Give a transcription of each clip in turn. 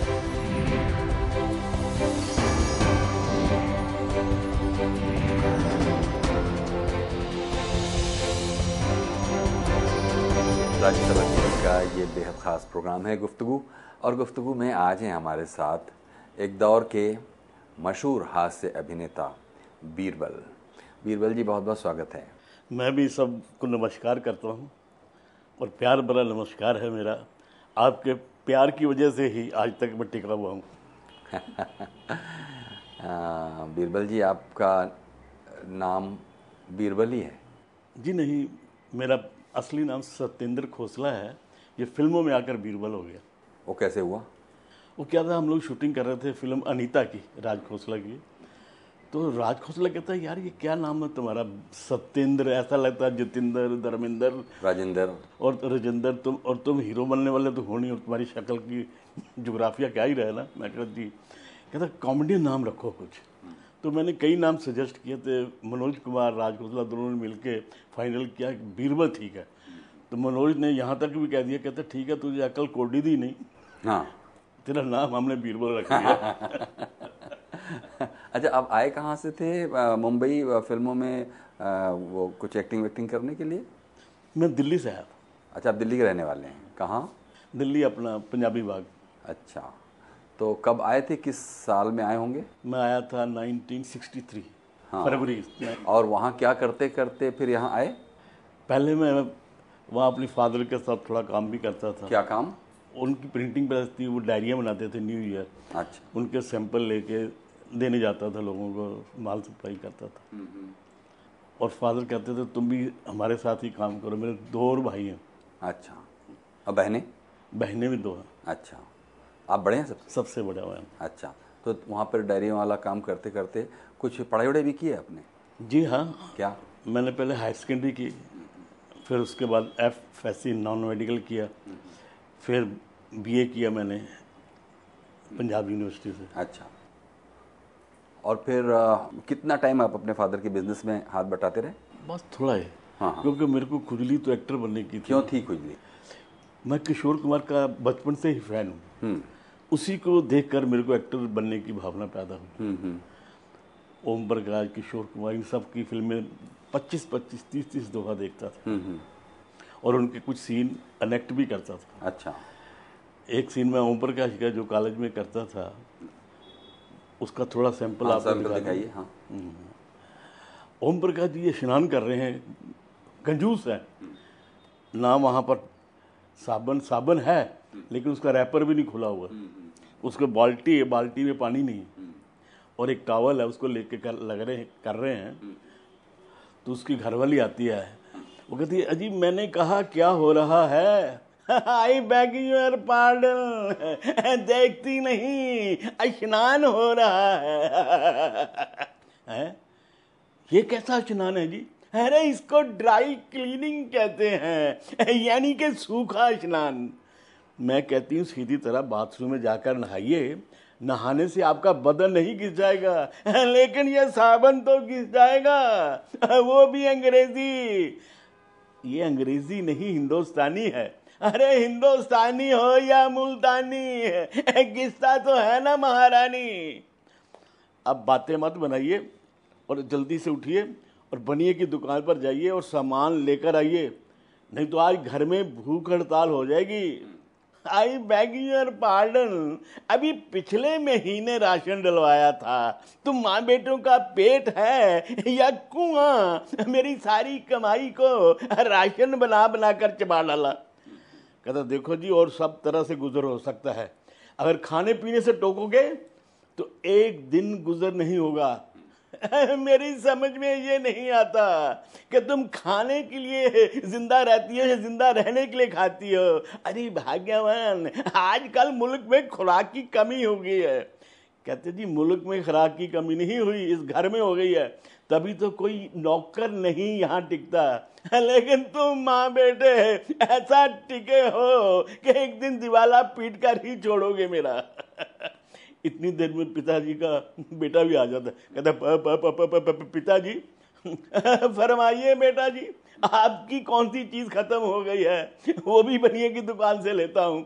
Rajya Sabha TV का ये बेहद ख़ास प्रोग्राम है गुफ्तगू, और गुफ्तगू में आज हैं हमारे साथ एक दौर के मशहूर हास्य अभिनेता बीरबल। बीरबल जी, बहुत बहुत स्वागत है। मैं भी सबको नमस्कार करता हूँ और प्यार भरा नमस्कार है मेरा। आपके प्यार की वजह से ही आज तक मैं टिका हुआ हूँ। बीरबल जी, आपका नाम बीरबल ही है? जी नहीं, मेरा असली नाम सत्येंद्र खोसला है। ये फिल्मों में आकर बीरबल हो गया। वो कैसे हुआ? वो क्या था, हम लोग शूटिंग कर रहे थे फिल्म अनीता की, राज खोसला की। तो राज खोसला कहता है, यार ये क्या नाम है तुम्हारा, सत्येंद्र, ऐसा लगता है जितेंद्र, धर्मेंद्र, राजेंद्र और राजेंद्र। तुम हीरो बनने वाले तो हो नहीं, और तुम्हारी शक्ल की जोग्राफिया क्या ही रहे ना। मैं कहता जी, कहता कॉमेडी नाम रखो कुछ। तो मैंने कई नाम सजेस्ट किए थे। मनोज कुमार, राज खोसला दोनों ने मिलके फाइनल किया बीरबल ठीक है। तो मनोज ने यहाँ तक भी कह दिया, कहते ठीक है, तुझे अकल कोडी दी नहीं, हाँ, तेरा नाम हमने बीरबल रख दिया। अच्छा, आप आए कहाँ से थे? मुंबई फिल्मों में वो कुछ एक्टिंग वेक्टिंग करने के लिए? मैं दिल्ली से आया था। अच्छा, आप दिल्ली के रहने वाले हैं? कहाँ? दिल्ली, अपना पंजाबी बाग। अच्छा, तो कब आए थे, किस साल में आए होंगे? मैं आया था 1963 हाँ। फरवरी में। और वहाँ क्या करते करते फिर यहाँ आए? पहले मैं वहाँ अपनी फादर के साथ थोड़ा काम भी करता था। क्या काम? उनकी प्रिंटिंग प्रेस थी, वो डायरियाँ बनाते थे न्यू ईयर। अच्छा। उनके सैंपल लेके देने जाता था लोगों को, माल सप्लाई करता था। और फादर कहते थे तुम भी हमारे साथ ही काम करो। मेरे 2 और भाई हैं। अच्छा, और बहनें? बहनें भी 2 हैं। अच्छा, आप बड़े हैं सबसे बड़ा हुआ है। अच्छा, तो वहाँ पर डायरियों वाला काम करते करते कुछ पढ़ाई वढ़ाई भी की है आपने? जी हाँ। क्या? मैंने पहले हायर सेकेंडरी की, फिर उसके बाद FSC नॉन मेडिकल किया, फिर BA किया मैंने पंजाब यूनिवर्सिटी से। अच्छा, और फिर कितना टाइम आप अपने फादर के बिजनेस में हाथ बटाते रहे? बस थोड़ा है। हाँ। क्योंकि मेरे को खुजली तो एक्टर बनने की थी। क्यों थी खुजली? मैं किशोर कुमार का बचपन से ही फैन हूँ। उसी को देखकर मेरे को एक्टर बनने की भावना पैदा हुई। ओम प्रकाश, किशोर कुमार, इन सब की फिल्में 25-25, 30-30 दफ़ा देखता था। और उनके कुछ सीन अनेक्ट भी करता था। अच्छा। एक सीन में ओम प्रकाश का जो कॉलेज में करता था, उसका थोड़ा सैंपल आपको दिखाइए। हाँ। ओम प्रकाश जी ये स्नान कर रहे हैं, कंजूस है ना, वहाँ पर साबन है, लेकिन उसका रैपर भी नहीं खुला हुआ। उसको बाल्टी है, बाल्टी में पानी नहीं, और एक टॉवल है, उसको लेके कर रहे हैं। तो उसकी घरवाली आती है, वो कहती है, अजी मैंने कहा क्या हो रहा है? आई बैग योर पार्डन, देखती नहीं स्नान हो रहा है? ये कैसा स्नान है जी? अरे इसको ड्राई क्लीनिंग कहते हैं, यानी कि सूखा स्नान। मैं कहती हूँ सीधी तरह बाथरूम में जाकर नहाइए, नहाने से आपका बदन नहीं घिस जाएगा, लेकिन ये साबन तो घिस जाएगा, वो भी अंग्रेजी। ये अंग्रेजी नहीं, हिंदुस्तानी है। अरे हिंदुस्तानी हो या मुल्तानी, घिसता तो है ना महारानी। अब बातें मत बनाइए और जल्दी से उठिए और बनिए की दुकान पर जाइए और सामान लेकर आइए, नहीं तो आज घर में भूख हड़ताल हो जाएगी। आई बैग योर पार्डन, अभी पिछले महीने राशन डलवाया था। तुम माँ बेटों का पेट है या कुआं? मेरी सारी कमाई को राशन बना बना कर चबा डाला। कहता देखो जी, और सब तरह से गुजर हो सकता है, अगर खाने पीने से टोकोगे तो एक दिन गुजर नहीं होगा। मेरी समझ में ये नहीं आता कि तुम खाने के लिए जिंदा रहती हो या जिंदा रहने के लिए खाती हो। अरे भाग्यवान, आजकल मुल्क में खुराक की कमी हो गई है। कहते जी मुल्क में खुराक की कमी नहीं हुई, इस घर में हो गई है, तभी तो कोई नौकर नहीं यहाँ टिकता। लेकिन तुम माँ बेटे ऐसा टिके हो कि एक दिन दिवाला पीट कर ही छोड़ोगे मेरा। इतनी देर में पिताजी का बेटा भी आ जाता है, कहता पिताजी फरमाइए बेटा जी, आपकी कौन सी चीज खत्म हो गई है, वो भी बनिए की दुकान से लेता हूँ।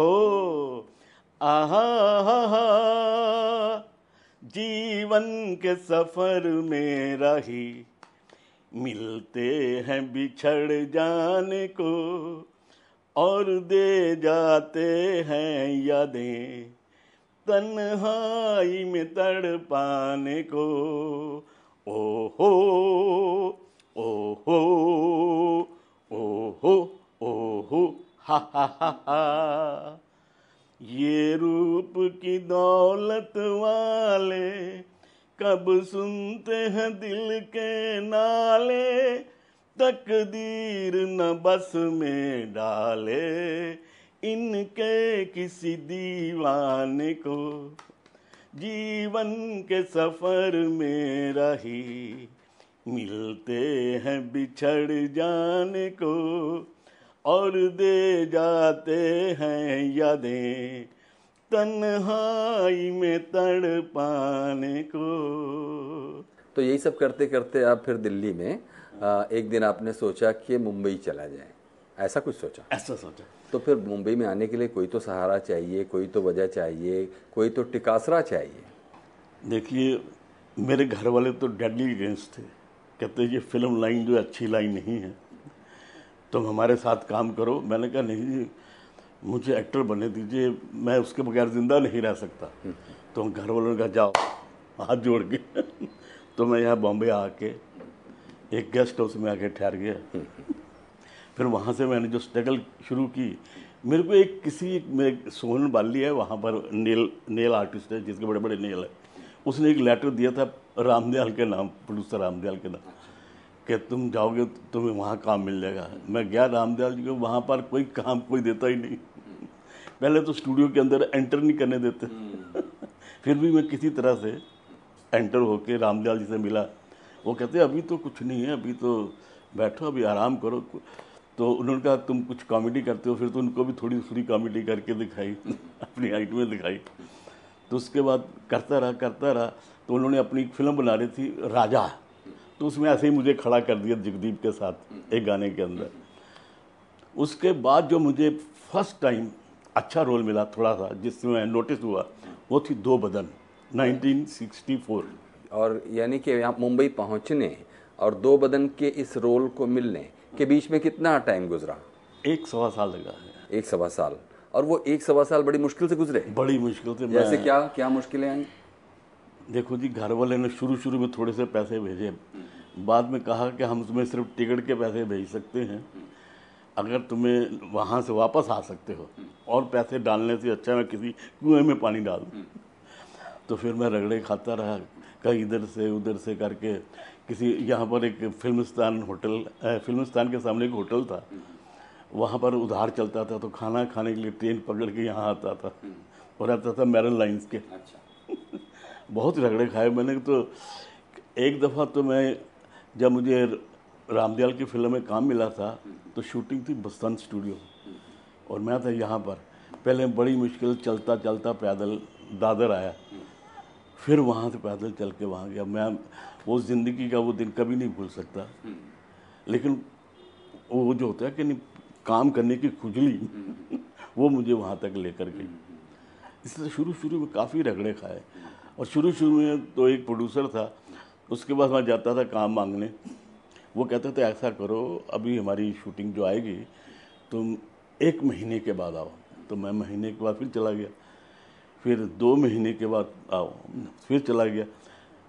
हो आहा हा हा, जीवन के सफर में राही मिलते हैं बिछड़ जाने को और दे जाते हैं यादें तन्हाई में तड़पाने को। ओहो ओहो ओहो ओहो हा हा हा हा, ये रूप की दौलत वाले कब सुनते हैं दिल के नाले, तकदीर न बस में डाले इनके किसी दीवाने को। जीवन के सफर में राही मिलते हैं बिछड़ जाने को और दे जाते हैं यादें तन्हाई में तड़पाने को। तो यही सब करते करते आप फिर दिल्ली में एक दिन आपने सोचा कि मुंबई चला जाए, ऐसा कुछ सोचा? ऐसा सोचा। तो फिर मुंबई में आने के लिए कोई तो सहारा चाहिए, कोई तो वजह चाहिए, कोई तो टिकासरा चाहिए। देखिए, मेरे घर वाले तो डेडली अगेंस्ट थे, कहते ये फिल्म लाइन जो अच्छी लाइन नहीं है, तुम हमारे साथ काम करो। मैंने कहा नहीं, मुझे एक्टर बनने दीजिए, मैं उसके बगैर जिंदा नहीं रह सकता। तो घर वालों ने कहा जाओ, हाथ जोड़ के तो मैं यहाँ बॉम्बे आके एक गेस्ट हाउस में आके ठहर गया। फिर वहाँ से मैंने जो स्ट्रगल शुरू की, मेरे को एक मेरे सोहन बाली है वहाँ पर, नेल आर्टिस्ट है जिसके बड़े बड़े नेल है, उसने एक लेटर दिया था रामदयाल के नाम, प्रोड्यूसर रामदयाल के नाम, कि तुम जाओगे तो तुम्हें वहाँ काम मिल जाएगा। मैं गया रामदयाल जी को, वहाँ पर कोई काम कोई देता ही नहीं। पहले तो स्टूडियो के अंदर एंटर नहीं करने देते। फिर भी मैं किसी तरह से एंटर होके रामदयाल जी से मिला। वो कहते अभी तो कुछ नहीं है, अभी तो बैठो, अभी आराम करो। तो उन्होंने कहा तुम कुछ कॉमेडी करते हो, फिर तो उनको भी थोड़ी थोड़ी कॉमेडी करके दिखाई अपनी हाइट में दिखाई। तो उसके बाद करता रहा। तो उन्होंने अपनी फिल्म बना रही थी राजा, तो उसमें ऐसे ही मुझे खड़ा कर दिया जगदीप के साथ एक गाने के अंदर। उसके बाद जो मुझे फर्स्ट टाइम अच्छा रोल मिला थोड़ा सा, जिसमें नोटिस हुआ, वो थी दो बदन, 1964। और यानी कि यहाँ मुंबई पहुँचने और दो बदन के इस रोल को मिलने के बीच में कितना टाइम गुजरा? 1 सवा साल लगा है। 1 सवा साल। और वो 1 सवा साल बड़ी मुश्किल से गुजरे? बड़ी मुश्किल से। जैसे क्या मुश्किलें आई? देखो जी, घर वाले ने शुरू में थोड़े से पैसे भेजे, बाद में कहा कि हम तुम्हें सिर्फ टिकट के पैसे भेज सकते हैं, अगर तुम्हें वहाँ से वापस आ सकते हो, और पैसे डालने से अच्छा मैं किसी कुएं में पानी डाल दूँ। तो फिर मैं रगड़े खाता रहा, कहीं इधर से उधर से करके किसी, यहाँ पर एक फिल्मिस्तान के सामने एक होटल था, वहाँ पर उधार चलता था, तो खाना खाने के लिए ट्रेन पकड़ के यहाँ आता था और आता था मैरन लाइन्स के। बहुत रगड़े खाए मैंने। तो एक दफ़ा तो मैं, जब मुझे रामदयाल की फिल्म में काम मिला था, तो शूटिंग थी बसंत स्टूडियो, और मैं था यहाँ पर। पहले बड़ी मुश्किल चलता पैदल दादर आया, फिर वहाँ से पैदल चल के वहाँ गया। मैं वो ज़िंदगी का वो दिन कभी नहीं भूल सकता। लेकिन वो जो होता है कि नहीं, काम करने की खुजली वो मुझे वहाँ तक लेकर गई। इसलिए शुरू में काफ़ी रगड़े खाए। और शुरू में तो एक प्रोड्यूसर था, उसके पास मैं जाता था काम मांगने। वो कहते थे ऐसा करो, अभी हमारी शूटिंग जो आएगी तुम 1 महीने के बाद आओ। तो मैं महीने के बाद फिर चला गया, फिर 2 महीने के बाद आओ, फिर चला गया।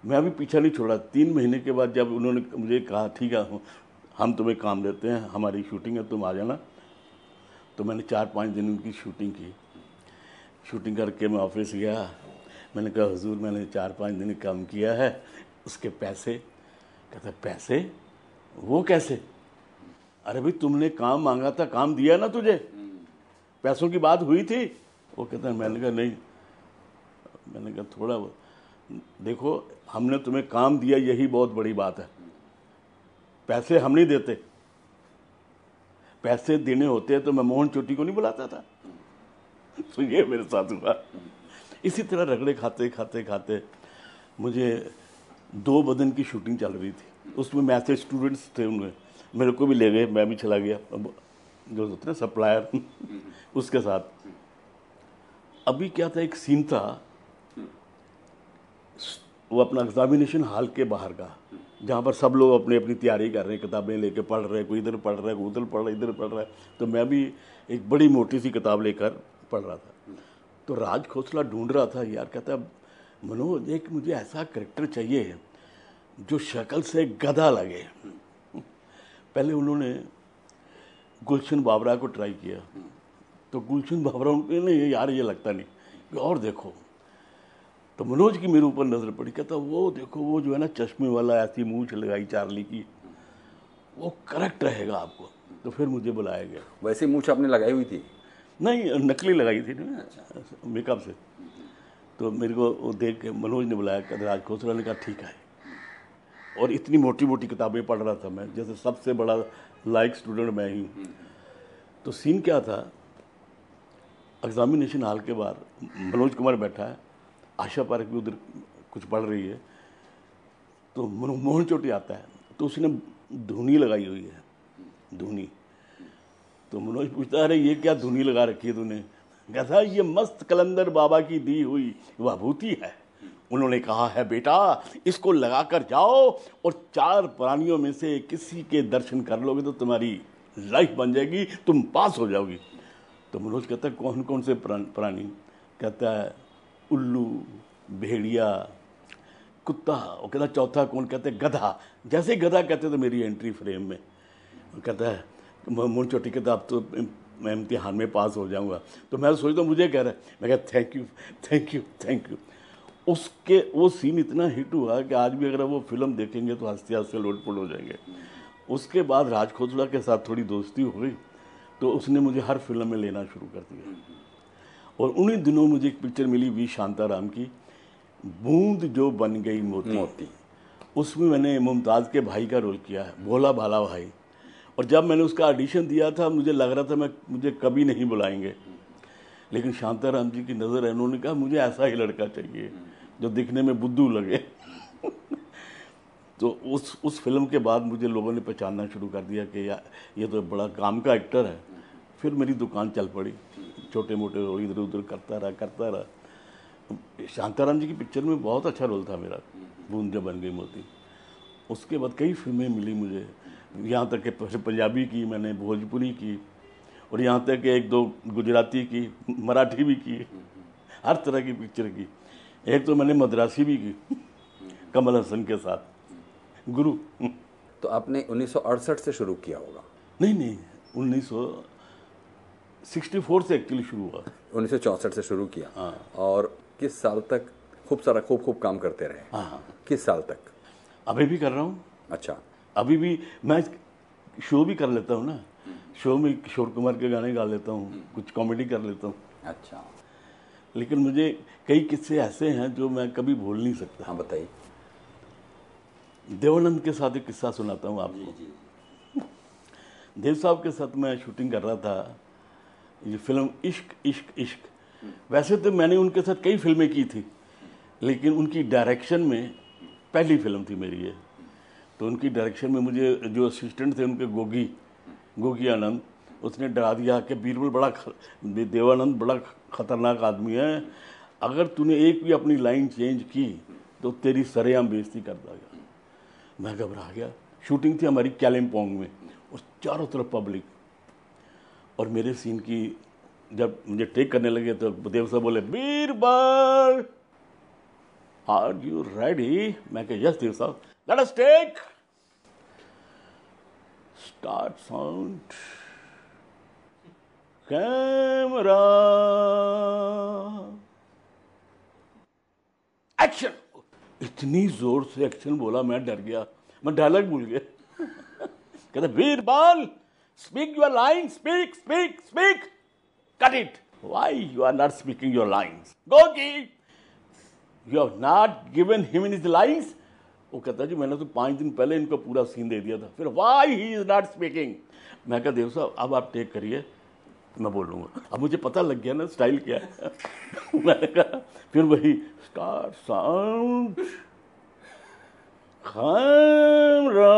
मैं अभी पीछा नहीं छोड़ा। 3 महीने के बाद जब उन्होंने मुझे कहा ठीक है हम तुम्हें काम देते हैं, हमारी शूटिंग है, तुम आ जाना, तो मैंने 4-5 दिन उनकी शूटिंग की। शूटिंग करके मैं ऑफिस गया, मैंने कहा हुजूर मैंने 4-5 दिन काम किया है, उसके पैसे, कहता पैसे वो कैसे? अरे भाई तुमने काम मांगा था, काम दिया ना तुझे, पैसों की बात हुई थी? वो कहता है, मैंने कहा नहीं, मैंने कहा थोड़ा देखो, हमने तुम्हें काम दिया यही बहुत बड़ी बात है, पैसे हम नहीं देते, पैसे देने होते हैं तो मैं मोहन चोटी को नहीं बुलाता था। तो ये मेरे साथ हुआ। इसी तरह रगड़े खाते खाते खाते मुझे 2 बदन की शूटिंग चल रही थी, उसमें मैथ स्टूडेंट्स थे, उनमें मेरे को भी ले गए, मैं भी चला गया, जो होते ना सप्लायर उसके साथ। अभी क्या था, एक सीन था, वो अपना एग्जामिनेशन हॉल के बाहर का, जहाँ पर सब लोग अपनी अपनी तैयारी कर रहे हैं, किताबें लेके पढ़ रहे हैं, कोई इधर पढ़ रहा है, कोई उधर पढ़ रहा है, इधर पढ़ रहा है, तो मैं भी एक बड़ी मोटी सी किताब लेकर पढ़ रहा था। तो राज खोसला ढूंढ रहा था, यार कहता मनोज एक मुझे ऐसा करेक्टर चाहिए जो शक्ल से गधा लगे। पहले उन्होंने गुलशन बाबरा को ट्राई किया, तो गुलशन बाबरा उनको नहीं यार ये लगता नहीं, और देखो। तो मनोज की मेरे ऊपर नजर पड़ी, कहता वो देखो वो जो है ना चश्मे वाला, ऐसी मूंछ लगाई चार्ली की, वो करेक्ट रहेगा आपको। तो फिर मुझे बुलाया गया। वैसे मूंछ आपने लगाई हुई थी? नहीं, नकली लगाई थी ना, मेकअप से। तो मेरे को वो देख के मनोज ने बुलाया, कहते राज खोसला ने कहा ठीक है। और इतनी मोटी मोटी किताबें पढ़ रहा था मैं, जैसे सबसे बड़ा लाइक स्टूडेंट मैं ही हूँ। तो सीन क्या था, एग्जामिनेशन हॉल के बाहर मनोज कुमार बैठा है, आशा पार्क भी उधर कुछ पढ़ रही है, तो मोहन चोटी आता है, तो उसने धुनी लगाई हुई है, धुनी। तो मनोज पूछता है, अरे ये क्या धुनी लगा रखी है तूने? कहता है ये मस्त कलंदर बाबा की दी हुई विभूति है, उन्होंने कहा है बेटा इसको लगाकर जाओ और 4 प्राणियों में से किसी के दर्शन कर लोगे तो तुम्हारी लाइफ बन जाएगी, तुम पास हो जाओगी। तो मनोज कहता है कौन कौन से प्राणी? कहता है उल्लू, भेड़िया, कुत्ता। वो कहता चौथा कौन? कहते गधा। जैसे गधा कहते तो मेरी एंट्री फ्रेम में। कहता है मोहन चोटी कहता अब तो मैं इम्तिहान में पास हो जाऊंगा। तो मैं सोचता मुझे कह रहा है, मैं कहता thank you thank you thank you. उसके वो सीन इतना हिट हुआ कि आज भी अगर वो फिल्म देखेंगे तो हंसते हंसते लोटपोट हो जाएंगे। उसके बाद राज खोसला के साथ थोड़ी दोस्ती हो गई, तो उसने मुझे हर फिल्म में लेना शुरू कर दिया। और उन्हीं दिनों मुझे एक पिक्चर मिली वी शांताराम की, बूंद जो बन गई मोती। उसमें मैंने मुमताज़ के भाई का रोल किया है, भोला भाला भाई। और जब मैंने उसका ऑडिशन दिया था मुझे लग रहा था मुझे कभी नहीं बुलाएंगे, लेकिन शांताराम जी की नज़र है, उन्होंने कहा मुझे ऐसा ही लड़का चाहिए जो दिखने में बुद्धू लगे। तो उस फिल्म के बाद मुझे लोगों ने पहचानना शुरू कर दिया कि यार ये तो बड़ा काम का एक्टर है। फिर मेरी दुकान चल पड़ी, छोटे मोटे रोल इधर उधर करता रहा। शांताराम जी की पिक्चर में बहुत अच्छा रोल था मेरा, बूंद जो बन गई मोती। उसके बाद कई फिल्में मिली मुझे, यहाँ तक कि पंजाबी की मैंने, भोजपुरी की, और यहाँ तक कि 1-2 गुजराती की, मराठी भी की, हर तरह की पिक्चर की। एक तो मैंने मद्रासी भी की कमल हसन के साथ, गुरु। तो आपने 1968 से शुरू किया होगा? नहीं 1964 से एक्चुअली शुरू हुआ। 1964 से शुरू किया। हाँ। और किस साल तक खूब काम करते रहे? हाँ। किस साल तक? अभी भी कर रहा हूँ। अच्छा। अभी भी मैं शो भी कर लेता हूँ ना, शो में किशोर कुमार के गाने गा लेता हूँ, कुछ कॉमेडी कर लेता हूँ। अच्छा। लेकिन मुझे कई किस्से ऐसे हैं जो मैं कभी भूल नहीं सकता। हाँ बताइए। देवानंद के साथ एक किस्सा सुनाता हूँ आपको। देव साहब के साथ मैं शूटिंग कर रहा था ये फिल्म इश्क इश्क इश्क। वैसे तो मैंने उनके साथ कई फिल्में की थी, लेकिन उनकी डायरेक्शन में पहली फिल्म थी मेरी ये। तो उनकी डायरेक्शन में मुझे जो असिस्टेंट थे उनके गोगी आनंद, उसने डरा दिया कि बीरबल देवानंद बड़ा खतरनाक आदमी है, अगर तूने एक भी अपनी लाइन चेंज की तो तेरी सरेआम बेइज्जती कर देगा। मैं घबरा गया। शूटिंग थी हमारी कालिम्पोंग में और चारों तरफ पब्लिक, और मेरे सीन की जब मुझे टेक करने लगे तो देव साहब बोले बीरबल आर यू रेडी? मैं कहा यस देव साहब, let us take. Start sound, camera, action. इतनी जोर से एक्शन बोला, मैं डर गया, मैं डायलॉग भूल गया। कहते Birbal, speak your line, speak speak speak, cut it, why you are not speaking your lines, go की, you have not given him in his lines. वो कहता जी मैंने तो 5 दिन पहले इनको पूरा सीन दे दिया था, फिर why he is not speaking. मैं कहा देव साहब अब आप टेक करिए, मैं बोलूँगा। अब मुझे पता लग गया ना स्टाइल क्या है। मैंने कहा फिर वही स्टार्ट साउंड, कैमरा,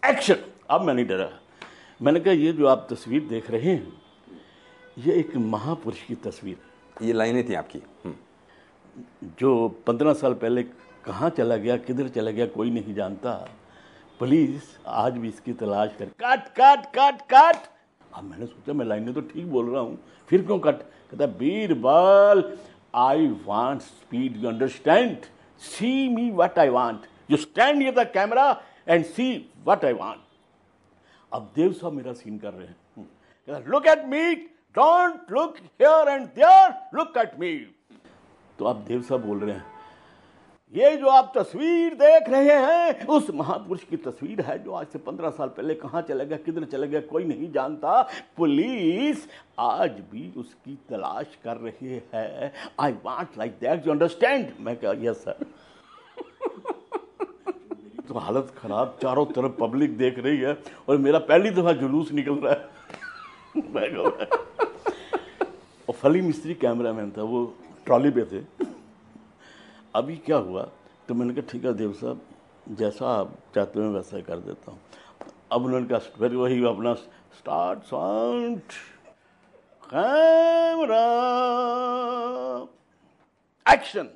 एक्शन। अब मैं नहीं डरा। मैंने कहा ये जो आप तस्वीर देख रहे हैं ये एक महापुरुष की तस्वीर है। ये लाइनें थी आपकी। जो 15 साल पहले कहाँ चला गया, किधर चला गया, कोई नहीं जानता, पुलिस आज भी इसकी तलाश कर। Cut cut cut cut. अब मैंने सोचा मैं लाइनें तो ठीक बोल रहा हूँ, फिर क्यों कट। कहता Birbal, I want speed, you understand, see me what I want, you stand here the camera and see what I want. अब देव साहब मेरा सीन कर रहे हैं। कहता look at me, don't look here and there, look at me. तो अब देव साहब बोल रहे हैं ये जो आप तस्वीर देख रहे हैं उस महापुरुष की तस्वीर है जो आज से 15 साल पहले कहाँ चला गया, किधर चला गया, कोई नहीं जानता, पुलिस आज भी उसकी तलाश कर रही है। I want like that, you understand. मैं कहा यस सर। तो हालत खराब, चारों तरफ पब्लिक देख रही है और मेरा पहली दफा जुलूस निकल रहा है। और फली मिस्त्री कैमरामैन था, वो ट्रॉली पे थे। अभी क्या हुआ, तो मैंने कहा ठीक है देव साहब, जैसा आप चाहते हो वैसा ही कर देता हूँ। अब उन्होंने कहा फिर वही अपना स्टार्ट साउंड, कैमरा, एक्शन।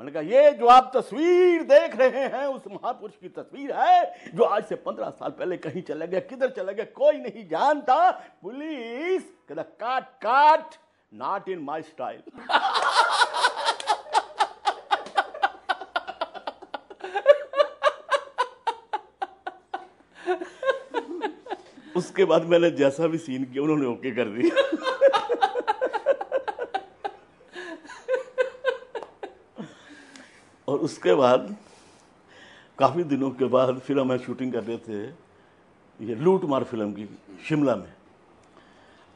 मैंने कहा ये जो आप तस्वीर देख रहे हैं उस महापुरुष की तस्वीर है जो आज से 15 साल पहले कहीं चला गया, किधर चला गया, कोई नहीं जानता, पुलिस। कहता काट काट, नॉट इन माई स्टाइल। उसके बाद मैंने जैसा भी सीन किया उन्होंने ओके कर दिया। और उसके बाद काफ़ी दिनों के बाद फिर हमें शूटिंग कर रहे थे ये लूट मार फिल्म की शिमला में।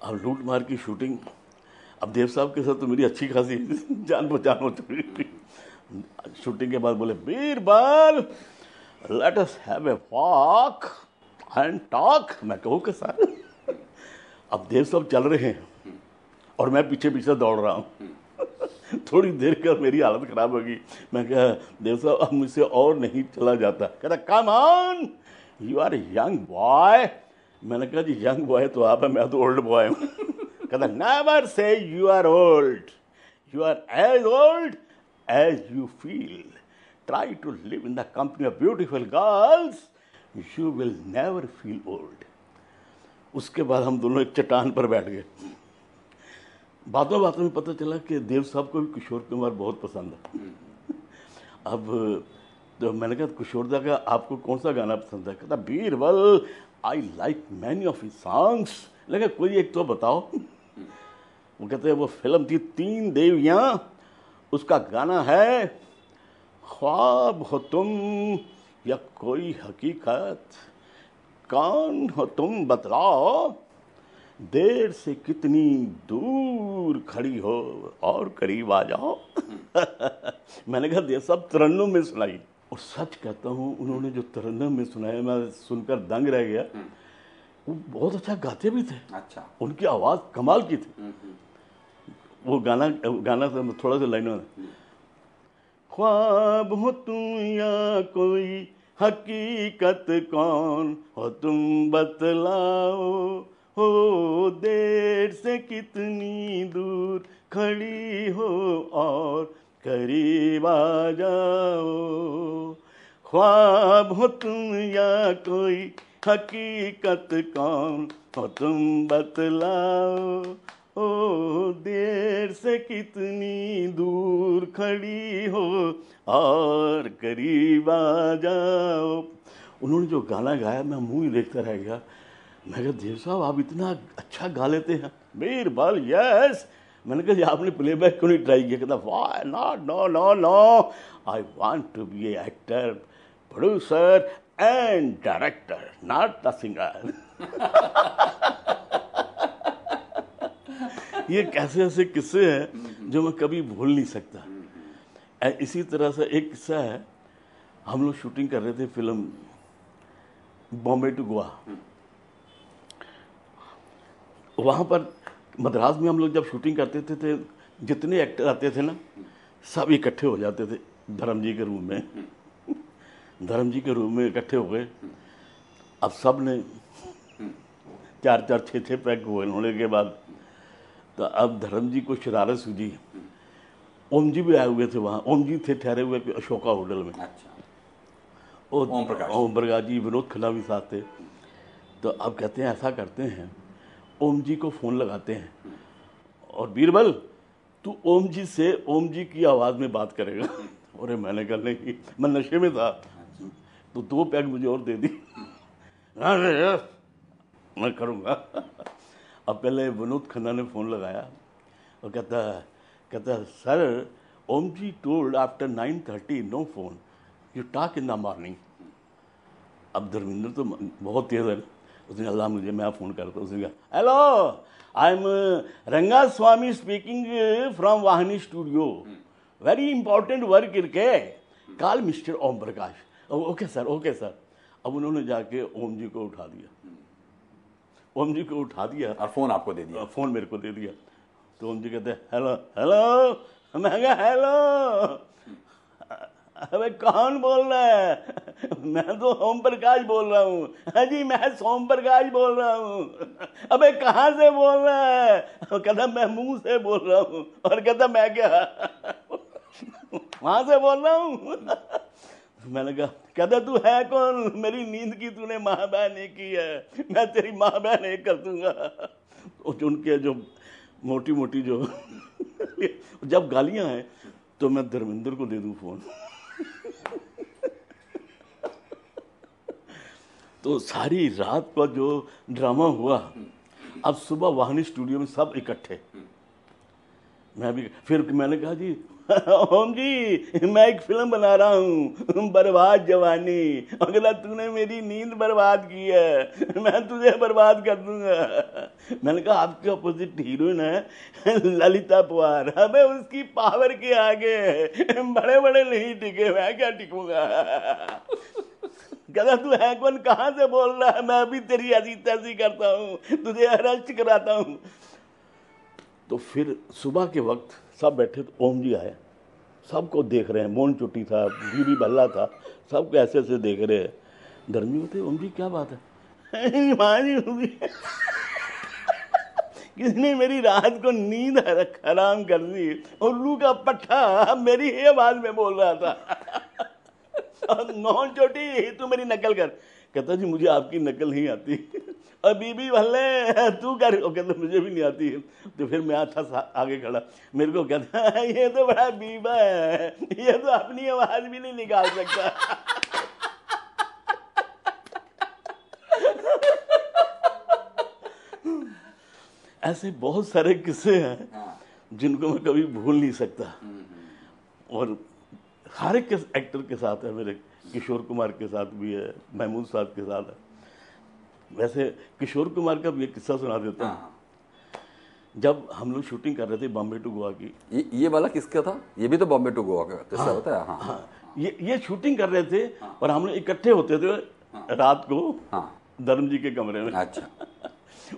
अब लूट मार की शूटिंग, अब देव साहब के साथ तो मेरी अच्छी खासी जान पहचान हो चुकी थी। शूटिंग के बाद बोले Birbal, let us have a walk and talk. मैं कहूँ कि सर अब देव साहब चल रहे हैं और मैं पीछे पीछे दौड़ रहा हूँ। थोड़ी देर का मेरी हालत खराब होगी। मैं कहा देव साहब अब मुझसे और नहीं चला जाता। कहता come on, you are young boy. मैंने कहा जी यंग बॉय तो आप है, मैं तो ओल्ड बॉय हूँ। कहता never say you are old, you are as old as you feel, try to live in the company of beautiful girls, you will never feel old. उसके बाद हम दोनों एक चट्टान पर बैठ गए। बातों बातों में पता चला कि देव साहब को भी किशोर कुमार बहुत पसंद है। अब तो मैंने कहा किशोर दा का आपको कौन सा गाना पसंद है। कहता Birbal, I like many of his songs. लगा कोई एक तो बताओ। वो कहते हैं वो फिल्म थी 3 देवियाँ, उसका गाना है ख्वाब हो तुम या कोई हकीकत, कौन हो तुम बतलाओ, देर से कितनी दूर खड़ी हो और करीब आ जाओ। मैंने कहा देव साहब तरन्नुम में सुनाई। और सच कहता हूँ उन्होंने जो तरन्नुम में सुनाया मैं सुनकर दंग रह गया। वो बहुत अच्छा गाते भी थे। अच्छा, उनकी आवाज़ कमाल की थी। वो गाना से थोड़ा सा लाइनों में, ख्वाब हो तुम या कोई हकीकत, कौन हो तुम बतलाओ, हो देर से कितनी दूर खड़ी हो और करीब आ जाओ, ख्वाब हो तुम या कोई हकीकत, कौन हो तुम बतलाओ, ओ देर से कितनी दूर खड़ी हो और करीब आ जाओ। उन्होंने जो गाना गाया मैं मुंह ही देखता रह गया। मैं कहा देव साहब आप इतना अच्छा गा लेते हैं। बीरबल यस, मैंने कहा जी आपने प्लेबैक क्यों नहीं ट्राई किया? कहता वाह no no no, I want to be a actor, producer and director, not the singer. ये कैसे ऐसे किस्से हैं जो मैं कभी भूल नहीं सकता। इसी तरह से एक किस्सा है, हम लोग शूटिंग कर रहे थे फिल्म बॉम्बे टू गोवा। वहाँ पर मद्रास में हम लोग जब शूटिंग करते थे जितने एक्टर आते थे ना, सब इकट्ठे हो जाते थे धर्म जी के रूम में। धर्म जी के रूम में इकट्ठे हो गए। अब सब ने 4-4, 6-6 पैक होने के बाद तो अब धर्म जी को शरारत सूझी। ओम जी भी आए हुए थे वहाँ। ओम जी थे ठहरे हुए अशोका होटल में। अच्छा। और ओम प्रकाश जी, विनोद खन्ना भी साथ थे। तो अब कहते हैं ऐसा करते हैं, ओम जी को फ़ोन लगाते हैं और बीरबल तू ओम जी से ओम जी की आवाज़ में बात करेगा। अरे मैंने कहा नहीं, मैं नशे में था। तो 2 पैक मुझे और दे दी। अरे मैं करूँगा। अब पहले विनोद खन्ना ने फ़ोन लगाया और कहता sir Om ji told after 9:30 no phone, you talk in the morning. अब धर्मेंद्र तो बहुत तेज है, उसने अल्लाह मुझे, मैं फ़ोन करता, उसने कहा hello I am Ranga Swami speaking from Vahini studio, very important work इनके, call mister Om Prakash. Okay sir, okay sir. अब उन्होंने जाके ओम जी को उठा दिया। ओम जी को उठा दिया और फ़ोन आपको दे दिया? फ़ोन मेरे को दे दिया। तो ओम जी कहते हैं हेलो हेलो। मैं कहा हेलो, अबे कौन बोल रहा है? मैं तो ओम प्रकाश बोल रहा हूँ। हाँ जी मैं सोम प्रकाश बोल रहा हूँ। अबे कहाँ से बोल रहा है? कहता मैं मुंह से बोल रहा हूँ। और कहता मैं क्या वहाँ से बोल रहा हूँ? मैंने कहा, कहता तू है कौन? मेरी नींद की तूने माँ बहन की है, मैं तेरी माँ बहन एक कर दूंगा। उनके जो मोटी मोटी जो जब गालियाँ हैं तो मैं धर्मेंद्र को दे दूँ फ़ोन। तो सारी रात का जो ड्रामा हुआ, अब सुबह वाहनी स्टूडियो में सब इकट्ठे, मैं भी। फिर मैंने कहा जी ओम जी मैं एक फिल्म बना रहा हूँ बर्बाद जवानी, अगला तूने मेरी नींद बर्बाद की है, मैं तुझे बर्बाद कर दूंगा। मैंने कहा आपके अपोजिट हीरोइन है ललिता पवार, अबे उसकी पावर के आगे बड़े बड़े नहीं टिके, मैं क्या टिकूंगा? कहता तू है कौन, कहाँ से बोल रहा है? मैं अभी तेरी ऐसी तैसी करता हूँ, तुझे अरेस्ट कराता हूँ। तो फिर सुबह के वक्त सब बैठे, तो ओम जी आए, सबको देख रहे हैं। मोहन चुट्टी था, बीबी भल्ला था, सबको ऐसे ऐसे देख रहे हैं। धर्मी होते, ओम जी क्या बात है? किसने मेरी रात को नींद हराम कर दी? उल्लू का पट्टा मेरी ही आवाज में बोल रहा था। मोहन चोटी तू मेरी नकल कर। कहता जी मुझे आपकी नकल नहीं आती। और बीबी भल्ले तू कर। कहता मुझे भी नहीं आती। तो फिर मैं था आगे खड़ा, मेरे को कहता ये तो बड़ा बीबा है, ये तो अपनी आवाज भी नहीं निकाल सकता। ऐसे बहुत सारे किस्से हैं जिनको मैं कभी भूल नहीं सकता। और हर एक एक्टर के साथ है, मेरे किशोर कुमार के साथ भी है, महमूद साहब के साथ है। वैसे किशोर कुमार का भी एक किस्सा सुना देता हूँ। जब हम लोग शूटिंग कर रहे थे बॉम्बे टू गोवा की। ये वाला किसका था? ये भी तो बॉम्बे टू गोवा का किस्सा होता है। हाँ, ये शूटिंग कर रहे थे और हम लोग इकट्ठे होते थे रात को धर्म जी के कमरे में। अच्छा।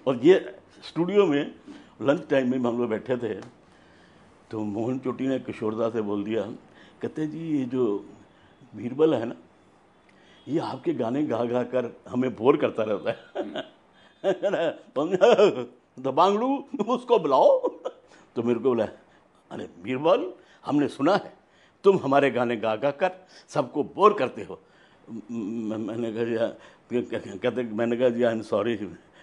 और ये स्टूडियो में लंच टाइम में हम लोग बैठे थे, तो मोहन चोटी ने किशोरदा से बोल दिया, कहते जी ये जो बीरबल है ना, ये आपके गाने गा गा कर हमें बोर करता रहता है। तो बांगड़ू उसको बुलाओ। तो मेरे को बोला, अरे बीरबल हमने सुना है तुम हमारे गाने गा गा कर सबको बोर करते हो। मैंने कहा जी आई एम सॉरी।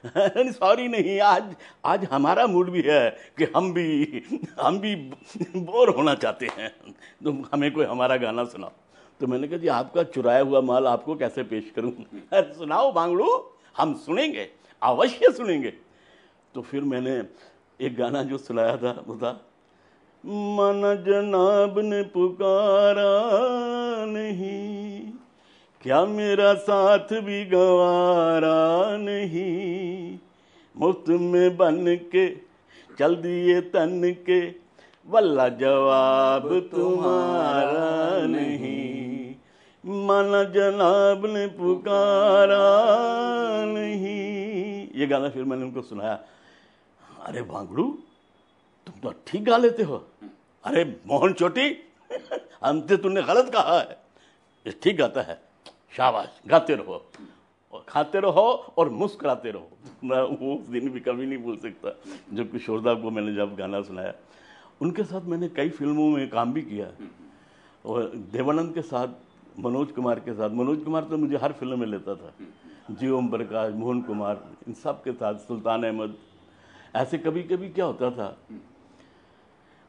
सॉरी नहीं, आज हमारा मूड भी है कि हम भी बोर होना चाहते हैं, तो हमें कोई हमारा गाना सुनाओ। तो मैंने कहा जी आपका चुराया हुआ माल आपको कैसे पेश करूं? सुनाओ बांगड़ू, हम सुनेंगे, अवश्य सुनेंगे। तो फिर मैंने एक गाना जो सुनाया था वो था, माना जनाब ने पुकारा नहीं, क्या मेरा साथ भी गवारा नहीं, मुफ्त में बन के चल दिए तन के, वल्ला जवाब तुम्हारा नहीं, माना जनाब ने पुकारा नहीं। ये गाना फिर मैंने उनको सुनाया। अरे भांगड़ू, तुम तो ठीक गा लेते हो। अरे मोहन चोटी, हमसे तुमने गलत कहा है, ये ठीक गाता है, शाबाश, गाते रहो और खाते रहो और मुस्कुराते रहो। मैं वो दिन भी कभी नहीं भूल सकता जब किशोर दा को मैंने जब गाना सुनाया। उनके साथ मैंने कई फिल्मों में काम भी किया, और देवानंद के साथ, मनोज कुमार के साथ। मनोज कुमार तो मुझे हर फिल्म में लेता था, जी ओम प्रकाश, मोहन कुमार, इन सब के साथ, सुल्तान अहमद। ऐसे कभी कभी क्या होता था,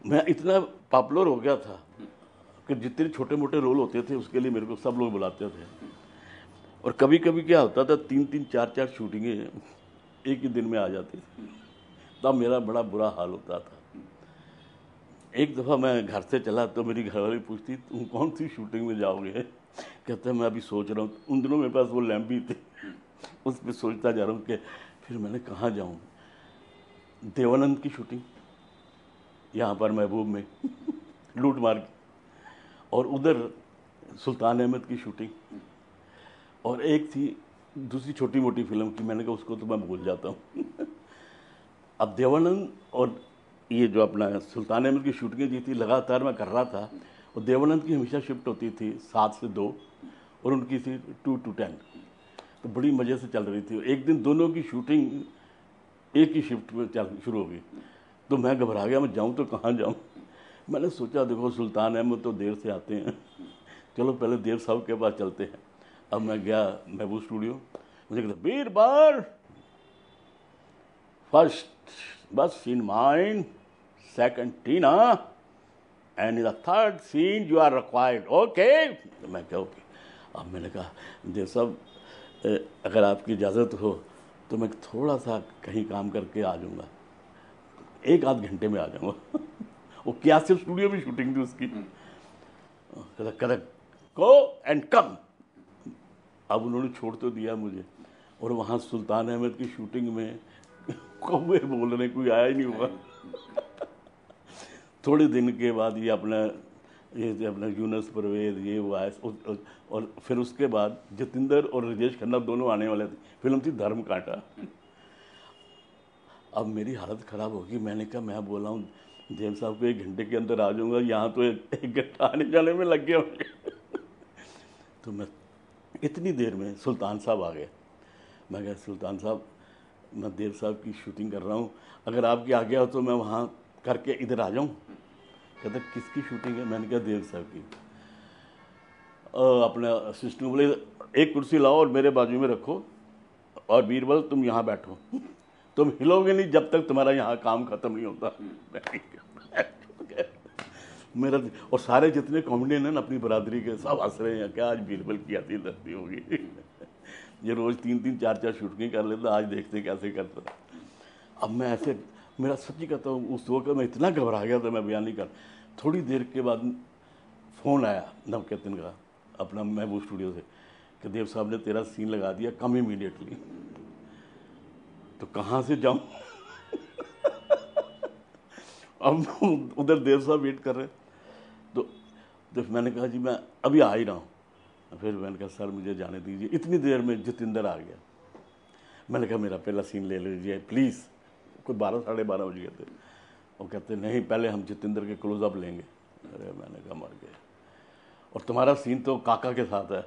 मैं इतना पॉपुलर हो गया था कि जितने छोटे मोटे रोल होते थे उसके लिए मेरे को सब लोग बुलाते थे। और कभी कभी क्या होता था, 3-3, 4-4 शूटिंगें एक ही दिन में आ जाती थी, तब मेरा बड़ा बुरा हाल होता था। एक दफ़ा मैं घर से चला तो मेरी घरवाली पूछती, तुम कौन सी शूटिंग में जाओगे? कहते मैं अभी सोच रहा हूँ। उन दिनों मेरे पास वो लैम्प भी थी, उस पर सोचता जा रहा हूँ कि फिर मैंने कहाँ जाऊँ। देवानंद की शूटिंग यहाँ पर महबूब में लूट मार की, और उधर सुल्तान अहमद की शूटिंग, और एक थी दूसरी छोटी मोटी फिल्म की, मैंने कहा उसको तो मैं भूल जाता हूँ। अब देवानंद और ये जो अपना सुल्तान अहमद की शूटिंगें जी थी लगातार मैं कर रहा था, और देवानंद की हमेशा शिफ्ट होती थी 7 से 2 और उनकी थी 2 to 10, तो बड़ी मज़े से चल रही थी। एक दिन दोनों की शूटिंग एक ही शिफ्ट में चल शुरू हो गई, तो मैं घबरा गया, मैं जाऊँ तो कहाँ जाऊँ। मैंने सोचा देखो सुल्तान अहमद तो देर से आते हैं, चलो पहले देव साहब के पास चलते हैं। अब मैं गया महबूब स्टूडियो, मुझे कहता बीरबल, फर्स्ट बस scene mine, second Tina, and in the third scene you are required, okay. तो मैं क्या ओके। अब मैंने कहा देव साहब, अगर आपकी इजाज़त हो तो मैं थोड़ा सा कहीं काम करके आ जाऊँगा, 1-8 घंटे में आ जाऊँगा। वो क्या सिर्फ स्टूडियो में शूटिंग थी उसकी। कहता गो एंड कम। अब उन्होंने छोड़ तो दिया मुझे, और वहाँ सुल्तान अहमद की शूटिंग में कौवे बोलने कोई आया ही नहीं हुआ। थोड़े दिन के बाद ये अपना यूनुस परवेज ये वो आए, और फिर उसके बाद जतिंदर और राजेश खन्ना दोनों आने वाले थे। फिल्म थी धर्म कांटा। अब मेरी हालत ख़राब होगी। मैंने कहा मैं बोला हूँ देव साहब को 1 घंटे के अंदर आ जाऊँगा, यहाँ तो 1 घंटा आने जाने में लग गया मुझे। तो मैं इतनी देर में सुल्तान साहब आ गए। मैं कहा सुल्तान साहब, मैं देव साहब की शूटिंग कर रहा हूँ, अगर आपकी आज्ञा हो तो मैं वहाँ करके इधर आ जाऊँ। कहते किसकी शूटिंग है? मैंने कहा देव साहब की। अपने असिस्टेंट बोले एक कुर्सी लाओ और मेरे बाजू में रखो, और बीरबल तुम यहाँ बैठो, तुम हिलोगे नहीं जब तक तुम्हारा यहाँ काम खत्म नहीं होता। मेरा और सारे जितने कॉमेडियन हैं अपनी बरादरी के सब हंस रहे हैं, क्या आज बीरबल की आती दस्ती होगी। ये रोज़ 3-3, 4-4 शूटिंग कर लेता, आज देखते कैसे करता। अब मैं ऐसे, मेरा सच्ची कहता हूँ उस वक्त मैं इतना घबरा गया था, मैं बयान नहीं कर। थोड़ी देर के बाद फ़ोन आया नवकेतन का अपना महबूब स्टूडियो से कि देव साहब ने तेरा सीन लगा दिया, कम इमीडिएटली। तो कहाँ से जाऊँ? अब उधर देव साहब वेट कर रहे, तो मैंने कहा जी मैं अभी आ ही रहा हूँ। फिर मैंने कहा सर मुझे जाने दीजिए। इतनी देर में जतिंदर आ गया। मैंने कहा मेरा पहला सीन ले लीजिए प्लीज़। कोई 12, साढ़े 12 बज गए थे। वो कहते नहीं पहले हम जतिंदर के क्लोजअप लेंगे। अरे मैंने कहा मर गए। और तुम्हारा सीन तो काका के साथ है।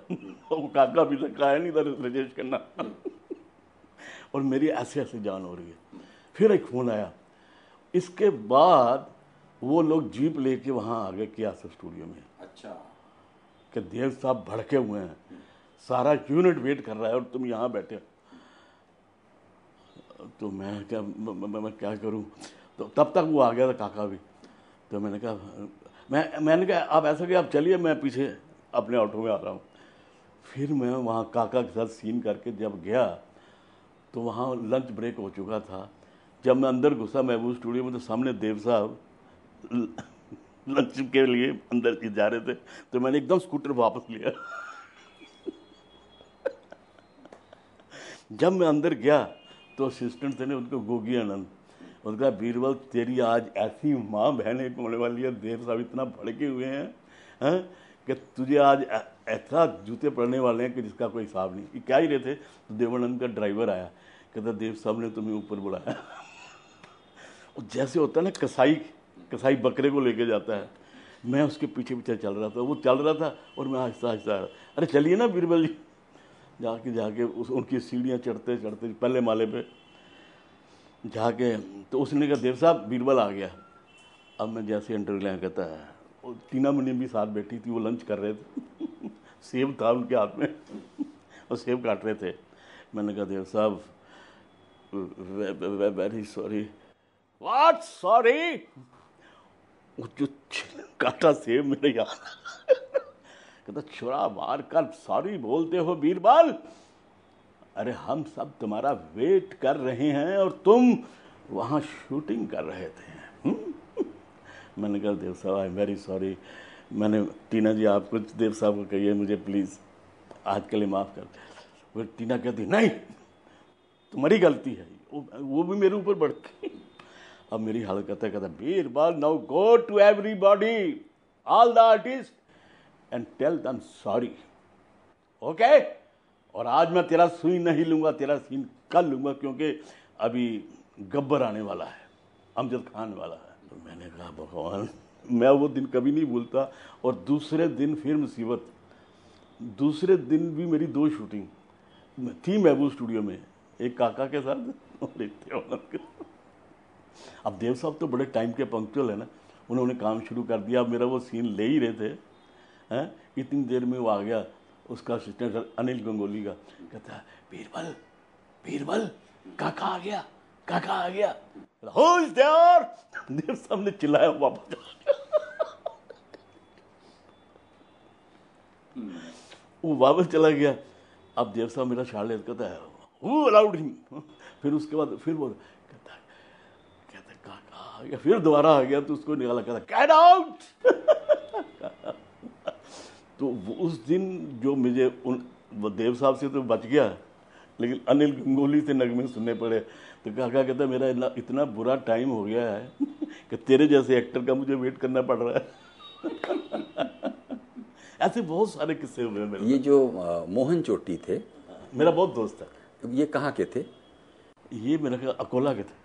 वो काका अभी तक आया नहीं था, राजेश खन्ना। और मेरी ऐसे ऐसे जान हो रही है। फिर एक फ़ोन आया। इसके बाद वो लोग जीप लेके वहाँ आ गए कियासा स्टूडियो में। अच्छा। कि देव साहब भड़के हुए हैं, सारा यूनिट वेट कर रहा है और तुम यहाँ बैठे। तो मैं क्या करूँ? तो तब तक वो आ गया था काका भी। तो मैंने कहा आप ऐसा कि आप चलिए, मैं पीछे अपने ऑटो में आ रहा हूँ। फिर मैं वहाँ काका के साथ सीन करके जब गया तो वहाँ लंच ब्रेक हो चुका था। जब मैं अंदर घुसा महबूब स्टूडियो में तो सामने देव साहब लंच के लिए अंदर जा रहे थे, तो मैंने एकदम स्कूटर वापस लिया। जब मैं अंदर गया तो असिस्टेंट थे ने उनको गोगी आनंद, उनका बीरबल तेरी आज ऐसी माँ बहन होने वाली है, देव साहब इतना भड़के हुए हैं कि तुझे आज ऐसा जूते पड़ने वाले हैं कि जिसका कोई हिसाब नहीं। क्या ही रहे थे तो देवानंद का ड्राइवर आया, कहता देव साहब ने तुम्हें ऊपर बुलाया। और जैसे होता है ना कसाई बकरे को लेके जाता है, मैं उसके पीछे पीछे चल रहा था, वो चल रहा था और मैं आहिस्ता आहिस्ता, अरे चलिए ना बीरबल जी। जाके उनकी सीढ़ियाँ चढ़ते चढ़ते पहले माले पे जाके तो उसने कहा देव साहब बीरबल आ गया। अब मैं जैसे इंटरव्यू लें, कहता है टीना मनी भी साथ बैठी थी, वो लंच कर रहे थे। सेब था उनके हाथ में और सेब काट रहे थे। मैंने कहा देव साहब वेरी सॉरी। What sorry? वो जो काटा सेब मेरे याद, कहता छोरा मार कर सॉरी बोलते हो बीरबल? अरे हम सब तुम्हारा वेट कर रहे हैं और तुम वहाँ शूटिंग कर रहे थे। मैंने कहा देव साहब आई एम वेरी सॉरी। मैंने टीना जी आप कुछ देव साहब को कहिए मुझे प्लीज़ आज के लिए माफ़ कर। फिर टीना कहती नहीं तुम्हारी गलती है, वो भी मेरे ऊपर बढ़ गई। अब मेरी हालत कहता Birbal now go to everybody all the artist and tell them sorry, okay? और आज मैं तेरा सुई नहीं लूंगा, तेरा सीन कल लूंगा, क्योंकि अभी गब्बर आने वाला है, अमजद खान वाला है। तो मैंने कहा भगवान मैं वो दिन कभी नहीं भूलता। और दूसरे दिन फिर मुसीबत, दूसरे दिन भी मेरी 2 शूटिंग थी महबूब स्टूडियो में, एक काका के साथ और एक देवानंद के। अब देव साहब तो बड़े टाइम के पंक्चुअल है ना, उन्होंने काम शुरू कर दिया। अब मेरा वो सीन ले ही रहे थे हैं, इतनी देर में वो आ गया उसका असिस्टेंट अनिल गंगोली का, कहता बीरबल बीरबल काका आ गया, काका आ गया। Who is there? देव साहब ने चिल्लाया, वापस चला गया। वो वापस चला गया। अब देव साहब मेरा शाल ले, कहता है Who allowed him? फिर उसके बाद फिर वो कहता काका आ गया, फिर दोबारा आ गया तो उसको निकाला, कहता Get out! तो उस दिन जो मुझे वो देव साहब से तो बच गया, लेकिन अनिल गंगोली से नगमे सुनने पड़े। तो काका कहता मेरा इतना बुरा टाइम हो गया है कि तेरे जैसे एक्टर का मुझे वेट करना पड़ रहा है। ऐसे बहुत सारे किस्से हुए मेरे। ये जो मोहन चोटी थे, मेरा बहुत दोस्त है। ये कहाँ के थे? ये मेरा ख्याल अकोला के थे।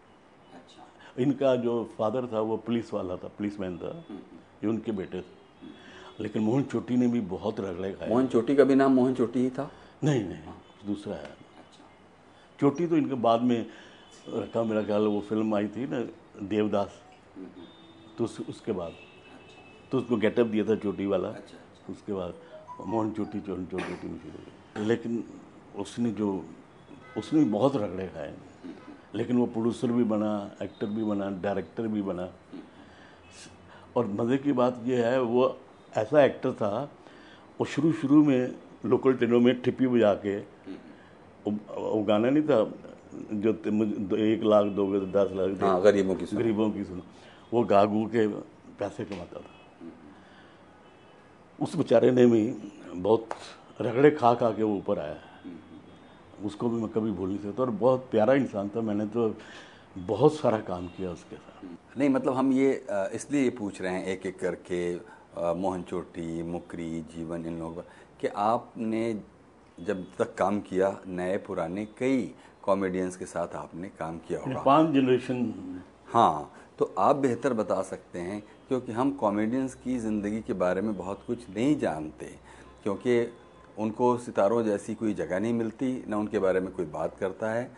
अच्छा। इनका जो फादर था वो पुलिस वाला था, पुलिसमैन था, ये उनके बेटे थे। लेकिन मोहन चोटी ने भी बहुत रगड़े खाए। मोहन चोटी का भी नाम मोहन चोटी ही था? नहीं दूसरा है। चोटी तो इनके बाद में रखा, मेरा ख्याल वो फिल्म आई थी ना देवदास, तो उसके बाद तो उसको गेटअप दिया था चोटी वाला। उसके बाद मोहन चोटी चोटी। लेकिन उसने बहुत रगड़े खाए, लेकिन वो प्रोड्यूसर भी बना, एक्टर भी बना, डायरेक्टर भी बना। और मज़े की बात ये है वो ऐसा एक्टर था, वो शुरू में लोकल ट्रेनों में ठिप्पी बजा के, वो गाना नहीं था जो 1 लाख दोगे तो 10 लाख, हाँ, गरीबों की सुनो, वो गा गू के पैसे कमाता था। उस बेचारे ने भी बहुत रगड़े खा के वो ऊपर आया। उसको भी मैं कभी भूल नहीं सकता, और बहुत प्यारा इंसान था। मैंने तो बहुत सारा काम किया उसके साथ। नहीं मतलब हम ये इसलिए ये पूछ रहे हैं एक एक करके, मोहन चोटी, मुकरी, जीवन, इन लोगों कि आपने जब तक काम किया, नए पुराने कई कॉमेडियंस के साथ आपने काम किया होगा, 5 जनरेशन। हाँ, तो आप बेहतर बता सकते हैं, क्योंकि हम कॉमेडियंस की ज़िंदगी के बारे में बहुत कुछ नहीं जानते, क्योंकि उनको सितारों जैसी कोई जगह नहीं मिलती, ना उनके बारे में कोई बात करता है।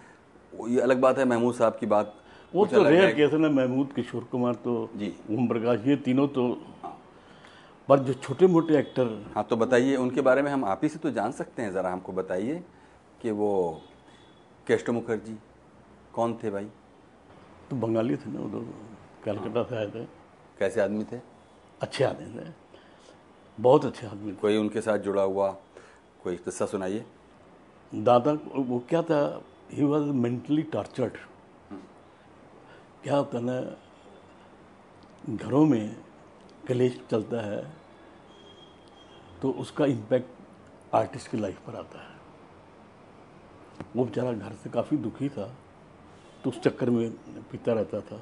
ये अलग बात है, महमूद साहब की बात वो तो रेयर केस है ना, महमूद, किशोर कुमार तो जी, ओम प्रकाश, ये तीनों तो। पर जो छोटे मोटे एक्टर, हाँ तो बताइए उनके बारे में, हम आप ही से तो जान सकते हैं, ज़रा हमको बताइए कि वो केस्टो मुखर्जी कौन थे भाई? तो बंगाली थे ना, वो लोग कलकत्ता से आए थे। कैसे आदमी थे? अच्छे आदमी थे, बहुत अच्छे आदमी थे। कोई उनके साथ जुड़ा हुआ कोई किस्सा सुनाइए। दादा वो क्या था, ही वॉज मेंटली टॉर्चर्ड। क्या होता है ना, घरों में कलेश चलता है तो उसका इम्पैक्ट आर्टिस्ट की लाइफ पर आता है। वो बेचारा घर से काफ़ी दुखी था, तो उस चक्कर में पीता रहता था।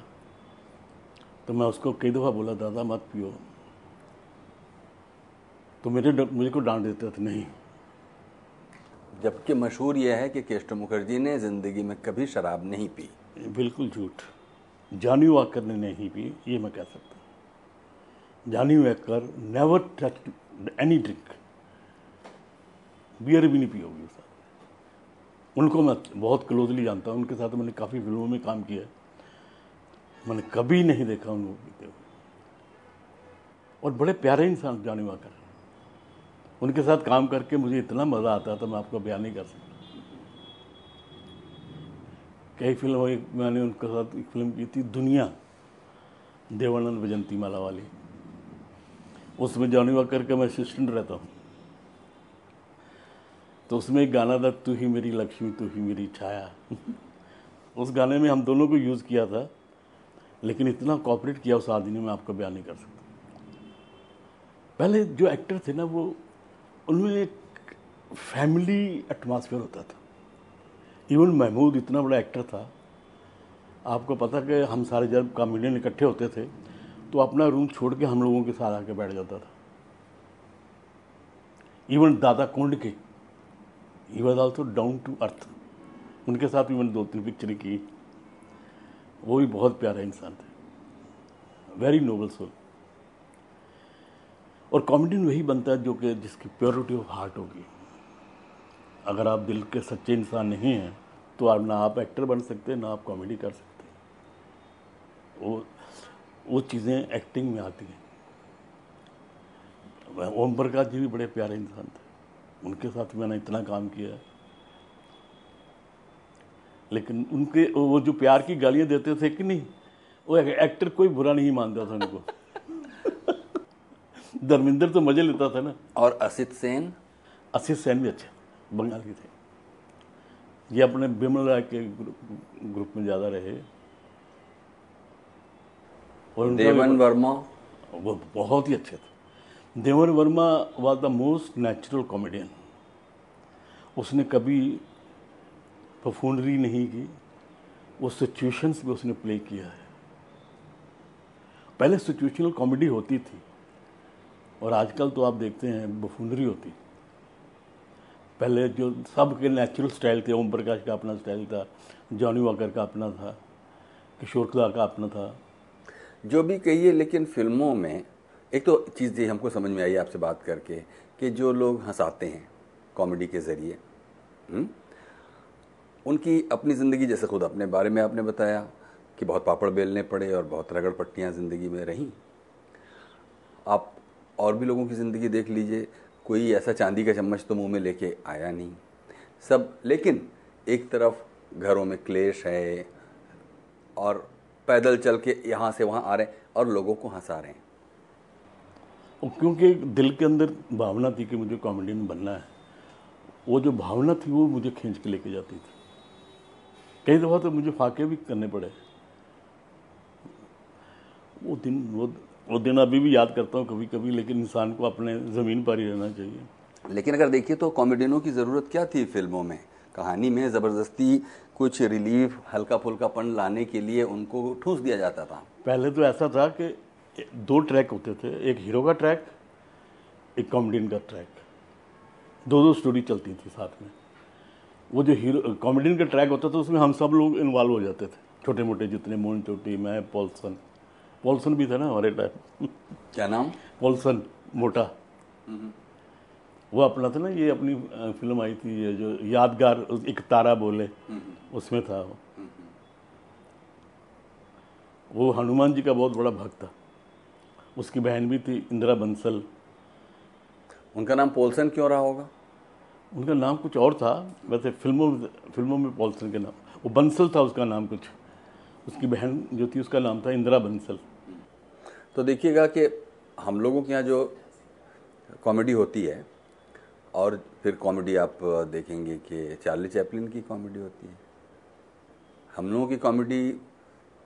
तो मैं उसको कई दफ़ा बोला, दादा मत पियो, तो मुझे को डांट देता था, नहीं। जबकि मशहूर यह है कि केशव मुखर्जी ने जिंदगी में कभी शराब नहीं पी। बिल्कुल झूठ। जॉनी वॉकर ने नहीं पी, ये मैं कह सकता हूँ। Johnny Walker never touched any drink, beer भी नहीं पी होगी उसने। उनको मैं बहुत क्लोजली जानता हूँ, उनके साथ मैंने काफ़ी फिल्मों में काम किया है, मैंने कभी नहीं देखा उनको पीते हुए। और बड़े प्यारे इंसान जॉनी वॉकर, उनके साथ काम करके मुझे इतना मज़ा आता था, मैं आपको बयान नहीं कर सकता। कई फिल्मों, मैंने उनके साथ एक फिल्म की थी दुनिया, देवानंद वैजंती माला वाली, उसमें जॉनी वॉकर का मैं असिस्टेंट रहता हूँ। तो उसमें एक गाना था, तू ही मेरी लक्ष्मी तू ही मेरी छाया। उस गाने में हम दोनों को यूज़ किया था, लेकिन इतना कॉपरेट किया उस आदमी ने, मैं आपको बयान नहीं कर सकता। पहले जो एक्टर थे ना, वो उनमें एक फैमिली एटमॉस्फेयर होता था। इवन महमूद इतना बड़ा एक्टर था, आपको पता कि हम सारे जब कॉमेडियन इकट्ठे होते थे तो अपना रूम छोड़ के हम लोगों के साथ आके बैठ जाता था। Even Dada Kondke, he was also down to earth, उनके साथ इवन 2-3 पिक्चरें की। वो भी बहुत प्यारे इंसान थे, वेरी नोबल सोल। और कॉमेडियन वही बनता है जो कि जिसकी प्योरिटी ऑफ हार्ट होगी। अगर आप दिल के सच्चे इंसान नहीं हैं तो आप ना आप एक्टर बन सकते, ना आप कॉमेडी कर सकते। वो चीज़ें एक्टिंग में आती हैं। ओम प्रकाश जी भी बड़े प्यारे इंसान थे, उनके साथ मैंने इतना काम किया, लेकिन उनके वो जो प्यार की गालियाँ देते थे कि नहीं, वो एक्टर कोई बुरा नहीं मानता था उनको। धर्मेंद्र तो मजे लेता था ना। और असित सेन? असित सेन भी अच्छे बंगाली थे, ये अपने बिमल राय के ग्रुप में ज़्यादा रहे। और देवन वर्मा? वो बहुत ही अच्छे थे। Deven Verma was the most natural comedian. उसने कभी पफूनरी नहीं की, वो सिचुएशंस में उसने प्ले किया है। पहले सिचुएशनल कॉमेडी होती थी और आजकल तो आप देखते हैं बफूनरी होती। पहले जो सबके नेचुरल स्टाइल थे, ओम प्रकाश का अपना स्टाइल था, जॉनी वॉकर का अपना था, किशोर कुमार का अपना था, जो भी कहिए। लेकिन फिल्मों में एक तो चीज़ ये हमको समझ में आई आपसे बात करके कि जो लोग हंसाते हैं कॉमेडी के ज़रिए, उनकी अपनी ज़िंदगी, जैसे खुद अपने बारे में आपने बताया कि बहुत पापड़ बेलने पड़े और बहुत रगड़ पट्टियाँ ज़िंदगी में रहीं। आप और भी लोगों की ज़िंदगी देख लीजिए, कोई ऐसा चांदी का चम्मच तो मुंह में लेके आया नहीं सब। लेकिन एक तरफ घरों में क्लेश है और पैदल चल के यहाँ से वहाँ आ रहे हैं और लोगों को हंसा रहे हैं। क्योंकि दिल के अंदर भावना थी कि मुझे कॉमेडियन बनना है, वो जो भावना थी वो मुझे खींच के लेके जाती थी। कई दफ़ा तो मुझे फाके भी करने पड़े। वो दिन अभी भी याद करता हूँ कभी कभी, लेकिन इंसान को अपने ज़मीन पर ही रहना चाहिए। लेकिन अगर देखिए तो कॉमेडियनों की ज़रूरत क्या थी फिल्मों में? कहानी में ज़बरदस्ती कुछ रिलीफ, हल्का फुल्कापन लाने के लिए उनको ठूस दिया जाता था। पहले तो ऐसा था कि 2 ट्रैक होते थे, एक हीरो का ट्रैक, एक कॉमेडियन का ट्रैक, 2 स्टोरी चलती थी साथ में। वो जो हीरो कॉमेडियन का ट्रैक होता था उसमें हम सब लोग इन्वॉल्व हो जाते थे, छोटे मोटे जितने, मोहन चोटी, मैं, पॉल्सन भी था ना हमारे टाइम। क्या नाम? पॉल्सन, मोटा। वो अपना था ना, ये अपनी फिल्म आई थी ये जो यादगार, एक तारा बोले, उसमें था वो हनुमान जी का बहुत बड़ा भक्त था। उसकी बहन भी थी इंदिरा बंसल। उनका नाम पॉल्सन क्यों रहा होगा? उनका नाम कुछ और था वैसे, फिल्मों में पॉल्सन के नाम, वो बंसल था उसका नाम कुछ। उसकी बहन जो थी उसका नाम था इंदिरा बंसल। तो देखिएगा कि हम लोगों के यहाँ जो कॉमेडी होती है, और फिर कॉमेडी आप देखेंगे कि चार्ली चैपलिन की कॉमेडी होती है। हम लोगों की कॉमेडी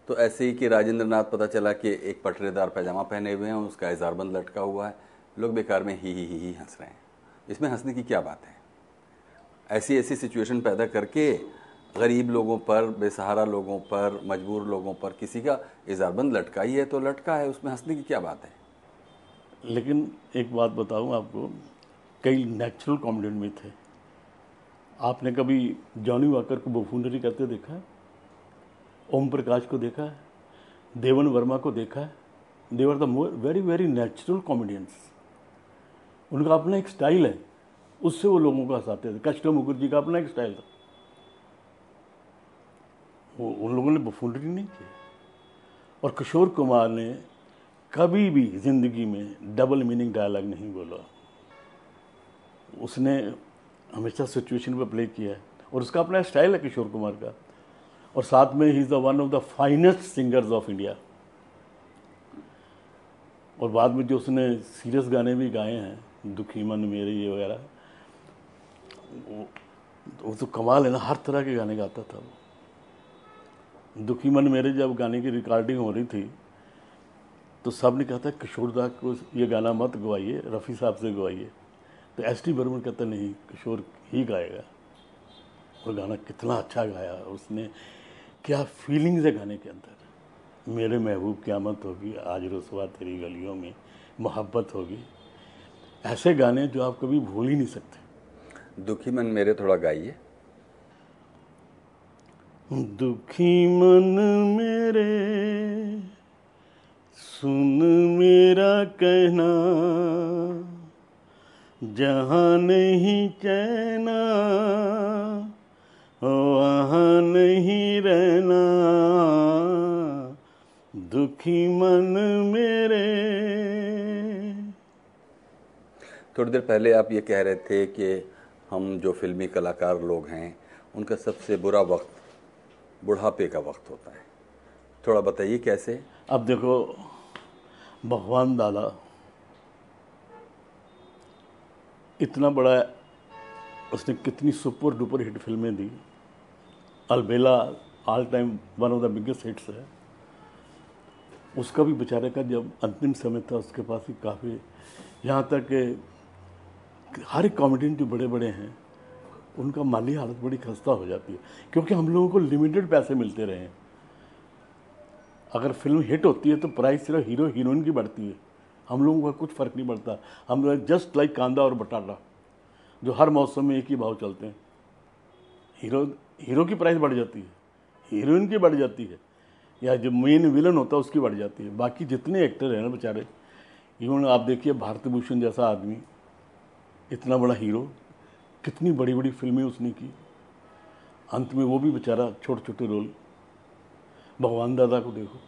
तो ऐसे ही कि राजेंद्र नाथ पता चला कि एक पटरेदार पैजामा पहने हुए हैं, उसका इजारबंद लटका हुआ है, लोग बेकार में ही हंस रहे हैं। इसमें हंसने की क्या बात है? ऐसी ऐसी सिचुएशन पैदा करके गरीब लोगों पर, बेसहारा लोगों पर, मजबूर लोगों पर किसी का इजारबंद लटका ही है तो लटका है, उसमें हंसने की क्या बात है? लेकिन एक बात बताऊं आपको, कई नेचुरल कॉमेडियन में थे। आपने कभी जॉनी वॉकर को बफूनरी करते देखा है? ओम प्रकाश को देखा है? देवन वर्मा को देखा है? They are the very very natural comedians. उनका अपना एक स्टाइल है, उससे वो लोगों को हंसाते थे। कष्ट मुखर्जी का अपना एक स्टाइल था, वो उन लोगों ने बफूनरी नहीं की। और किशोर कुमार ने कभी भी जिंदगी में डबल मीनिंग डायलॉग नहीं बोला। उसने हमेशा सिचुएशन पे प्ले किया है और उसका अपना स्टाइल है किशोर कुमार का। और साथ में he is the one of the finest singers of India. और बाद में जो उसने सीरियस गाने भी गाए हैं, दुखी मन मेरे ये वगैरह, वो तो कमाल है ना, हर तरह के गाने गाता था वो। दुखी मन मेरे जब गाने की रिकॉर्डिंग हो रही थी तो सब ने कहा था किशोर दा को ये गाना मत गवाइए, रफ़ी साहब से गवाइए। तो एस टी बर्मन कहता नहीं, किशोर ही गाएगा। और गाना कितना अच्छा गाया उसने, क्या फीलिंग्स है गाने के अंदर। मेरे महबूब क़यामत होगी, आज रुसवा तेरी गलियों में, मोहब्बत होगी। ऐसे गाने जो आप कभी भूल ही नहीं सकते। दुखी मन मेरे थोड़ा गाइए। दुखी मन मेरे सुन मेरा कहना, जहाँ नहीं चैना वहाँ नहीं रहना, दुखी मन मेरे। थोड़ी देर पहले आप ये कह रहे थे कि हम जो फिल्मी कलाकार लोग हैं उनका सबसे बुरा वक्त बुढ़ापे का वक्त होता है, थोड़ा बताइए कैसे? अब देखो, भगवान दादा इतना बड़ा, उसने कितनी सुपर डुपर हिट फिल्में दी। Albela all time one of the biggest hits है। उसका भी बेचारे का जब अंतिम समय था उसके पास भी काफ़ी, यहाँ तक कि हर एक कॉमेडियन जो बड़े बड़े हैं उनका माली हालत बड़ी खस्ता हो जाती है, क्योंकि हम लोगों को लिमिटेड पैसे मिलते रहे हैं। अगर फिल्म हिट होती है तो प्राइस सिर्फ हीरो हीरोइन की बढ़ती है, हम लोगों का कुछ फ़र्क नहीं पड़ता। हम लोग जस्ट लाइक कांदा और बटाटा जो हर मौसम में एक ही भाव चलते हैं। हीरो की प्राइस बढ़ जाती है, हीरोइन की बढ़ जाती है, या जो मेन विलन होता है उसकी बढ़ जाती है। बाकी जितने एक्टर हैं ना बेचारे, इवन आप देखिए भारती भूषण जैसा आदमी, इतना बड़ा हीरो, कितनी बड़ी बड़ी फिल्में उसने की, अंत में वो भी बेचारा छोटे छोटे रोल। भगवान दादा को देखो,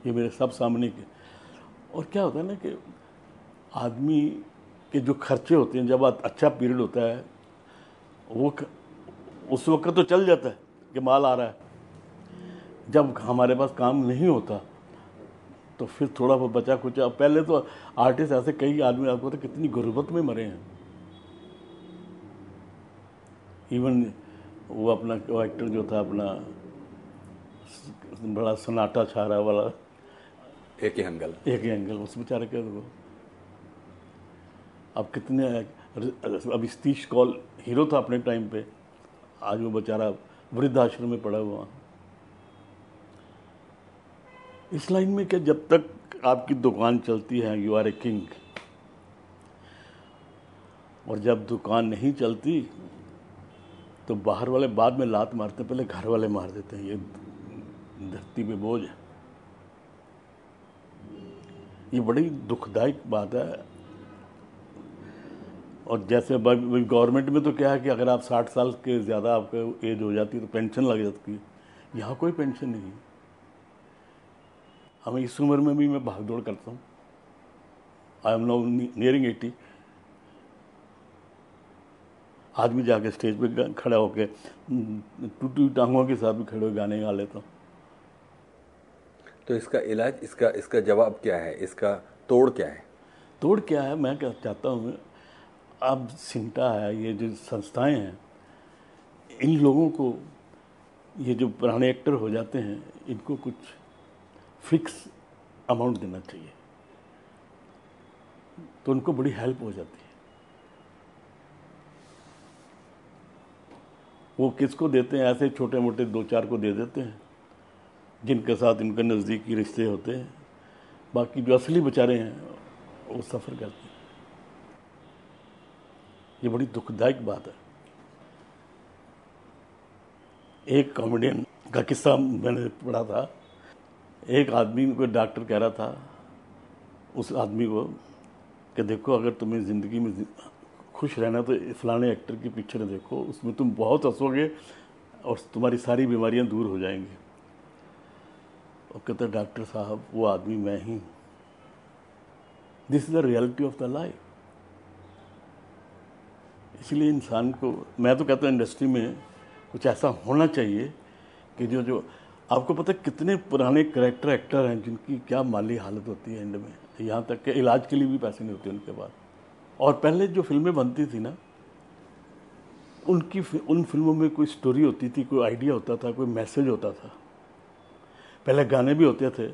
ये मेरे सब सामने के। और क्या होता है ना कि आदमी के जो खर्चे होते हैं, जब अच्छा पीरियड होता है वो उस वक्त तो चल जाता है कि माल आ रहा है। जब हमारे पास काम नहीं होता तो फिर थोड़ा बहुत बचा कुचा। पहले तो आर्टिस्ट ऐसे कई आदमी आपको तो कितनी गुर्बत में मरे हैं। इवन वो अपना वो एक्टर जो था अपना बड़ा सन्नाटा छा रहा वाला, एक ही एंगल, उस बेचारे के वो अब कितने, अब सतीश कौल हीरो था अपने टाइम पे, आज वो बेचारा वृद्धाश्रम में पड़ा हुआ। इस लाइन में क्या, जब तक आपकी दुकान चलती है यू आर ए किंग, और जब दुकान नहीं चलती तो बाहर वाले बाद में लात मारते, पहले घर वाले मार देते हैं। ये धरती पे बोझ है, ये बड़ी दुखदायक बात है। और जैसे गवर्नमेंट में तो क्या है कि अगर आप 60 साल के ज़्यादा आपका एज हो जाती है तो पेंशन लग जाती है। यहाँ कोई पेंशन नहीं। हमें इस उम्र में भी मैं भाग दौड़ करता हूँ। I am now nearing 80। आज भी जाके स्टेज पे खड़ा होके टूटी टांगों के साथ भी खड़े हो गाने गा लेता हूँ। तो इसका इलाज, इसका जवाब क्या है, इसका तोड़ क्या है? तोड़ क्या है, मैं क्या चाहता हूँ, अब सिंटा है, ये जो संस्थाएं हैं, इन लोगों को ये जो पुराने एक्टर हो जाते हैं इनको कुछ फिक्स अमाउंट देना चाहिए, तो उनको बड़ी हेल्प हो जाती है। वो किसको देते हैं? ऐसे छोटे मोटे 2-4 को दे देते हैं जिनके साथ इनके नज़दीकी रिश्ते होते हैं, बाकी जो असली बेचारे हैं वो सफ़र करते हैं। ये बड़ी दुखदायक बात है। एक कॉमेडियन का किस्सा मैंने पढ़ा था। एक आदमी को डॉक्टर कह रहा था उस आदमी को कि देखो, अगर तुम्हें ज़िंदगी में खुश रहना तो फलाने एक्टर की पिक्चर देखो, उसमें तुम बहुत हंसोगे और तुम्हारी सारी बीमारियां दूर हो जाएंगी। और कहते डॉक्टर साहब, वो आदमी मैं ही। This is the reality of the life. इसलिए इंसान को, मैं तो कहता हूँ इंडस्ट्री में कुछ ऐसा होना चाहिए कि जो आपको पता है कितने पुराने कैरेक्टर एक्टर हैं जिनकी क्या माली हालत होती है एंड में, यहाँ तक कि इलाज के लिए भी पैसे नहीं होते उनके पास। और पहले जो फिल्में बनती थी ना, उन फिल्मों में कोई स्टोरी होती थी, कोई आइडिया होता था, कोई मैसेज होता था। पहले गाने भी होते थे,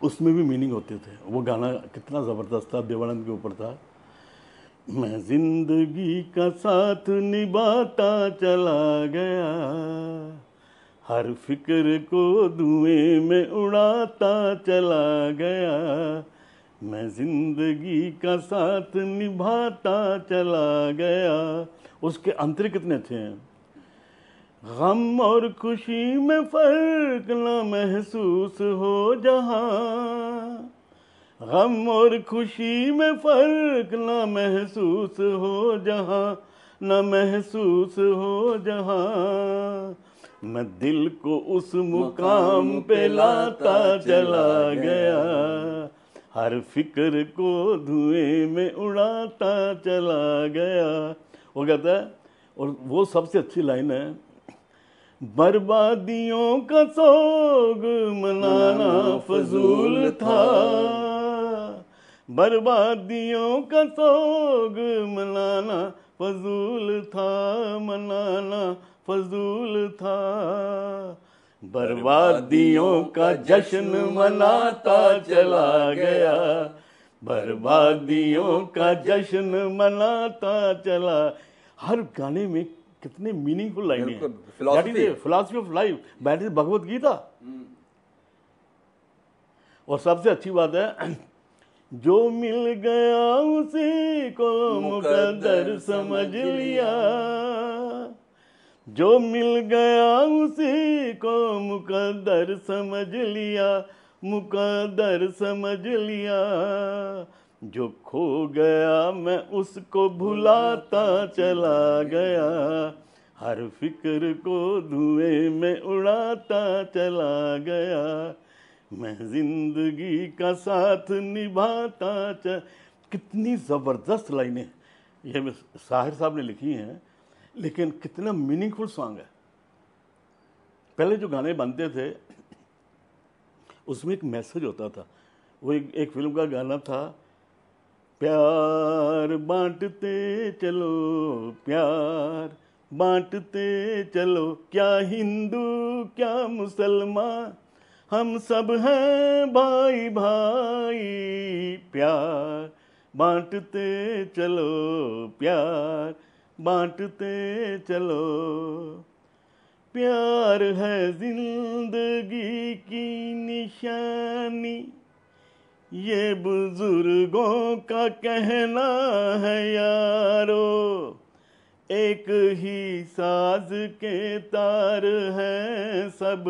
उसमें भी मीनिंग होते थे। वो गाना कितना ज़बरदस्त था, देवानंद के ऊपर था। मैं जिंदगी का साथ निभाता चला गया, हर फिक्र को धुएं में उड़ाता चला गया। मैं जिंदगी का साथ निभाता चला गया। उसके अंतर कितने अच्छे हैं। गम और खुशी में फर्क न महसूस हो जहां, गम और खुशी में फर्क न महसूस हो जहां, न महसूस हो जहां। मैं दिल को उस मुकाम पे लाता चला गया, हर फिक्र को धुएं में उड़ाता चला गया। वो कहता है, और वो सबसे अच्छी लाइन है, बर्बादियों का सोग मनाना फजूल था, बर्बादियों का सोग मनाना फजूल था, मनाना फजूल था। बर्बादियों का जश्न मनाता चला गया, बर्बादियों का जश्न मनाता चला। हर गाने में कितने मीनिंगफुल लाइनें हैं। Philosophy of life, that is Bhagavad Gita. और सबसे अच्छी बात है, जो मिल गया उसी को मुकद्दर समझ लिया, जो मिल गया उसी को मुकद्दर समझ लिया, मुकद्दर समझ लिया। जो खो गया मैं उसको भुलाता चला गया, हर फिक्र को धुएं में उड़ाता चला गया। मैं जिंदगी का साथ निभाता कितनी ज़बरदस्त लाइनें ये साहिर साहब ने लिखी हैं, लेकिन कितना मीनिंगफुल सॉन्ग है। पहले जो गाने बनते थे उसमें एक मैसेज होता था। वो एक फिल्म का गाना था, प्यार बांटते चलो, प्यार बांटते चलो, क्या हिंदू क्या मुसलमान, हम सब हैं भाई भाई। प्यार बांटते चलो, प्यार बांटते चलो, प्यार है जिंदगी की निशानी, ये बुजुर्गों का कहना है यारो। एक ही साज के तार हैं सब,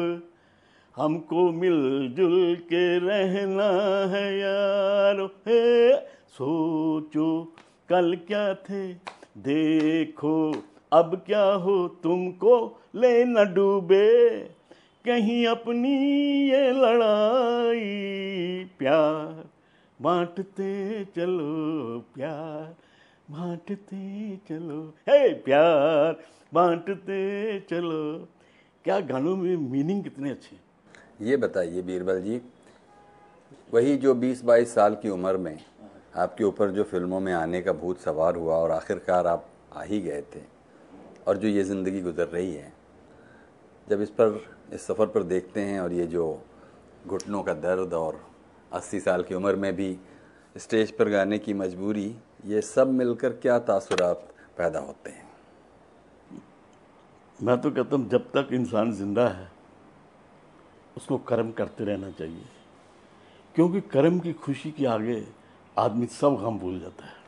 हमको मिलजुल के रहना है यारो। हे सोचो कल क्या थे, देखो अब क्या हो, तुमको ले न डूबे कहीं अपनी ये लड़ाई। प्यार बांटते चलो, प्यार बांटते चलो, हे प्यार बांटते चलो। क्या गानों में मीनिंग कितने अच्छे हैं। ये बताइए बीरबल जी, वही जो 20-22 साल की उम्र में आपके ऊपर जो फिल्मों में आने का भूत सवार हुआ और आखिरकार आप आ ही गए थे, और जो ये ज़िंदगी गुजर रही है, जब इस सफ़र पर देखते हैं और ये जो घुटनों का दर्द और 80 साल की उम्र में भी स्टेज पर गाने की मजबूरी, ये सब मिलकर क्या तासुरात पैदा होते हैं? मैं तो कहता हूँ जब तक इंसान जिंदा है उसको कर्म करते रहना चाहिए, क्योंकि कर्म की खुशी के आगे आदमी सब गम भूल जाता है।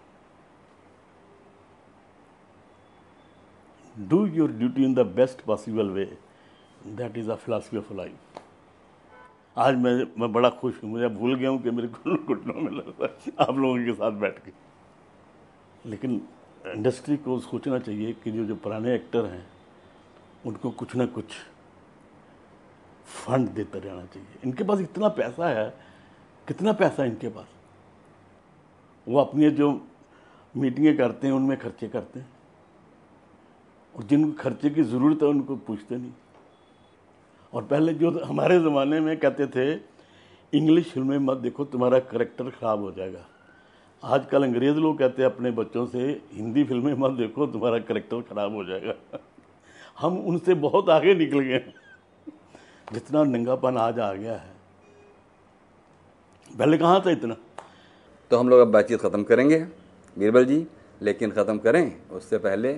Do your duty in the best possible way, that is a philosophy of life. आज मैं बड़ा खुश हूँ, मुझे भूल गया हूँ कि मेरे घुटनों में लग रहा है आप लोगों के साथ बैठ के। लेकिन इंडस्ट्री को सोचना चाहिए कि जो पुराने एक्टर हैं उनको कुछ ना कुछ फंड देता रहना चाहिए। इनके पास इतना पैसा है, कितना पैसा है इनके पास, वो अपनी जो मीटिंगें करते हैं उनमें खर्चे करते हैं, और जिनको खर्चे की ज़रूरत है उनको पूछते नहीं। और पहले जो हमारे ज़माने में कहते थे इंग्लिश फिल्में मत देखो तुम्हारा करेक्टर ख़राब हो जाएगा, आजकल अंग्रेज़ लोग कहते हैं अपने बच्चों से हिंदी फिल्में मत देखो तुम्हारा करेक्टर ख़राब हो जाएगा। हम उनसे बहुत आगे निकल गए, जितना नंगापन आज आ गया है, पहले कहाँ था इतना। तो हम लोग अब बातचीत ख़त्म करेंगे बीरबल जी, लेकिन ख़त्म करें उससे पहले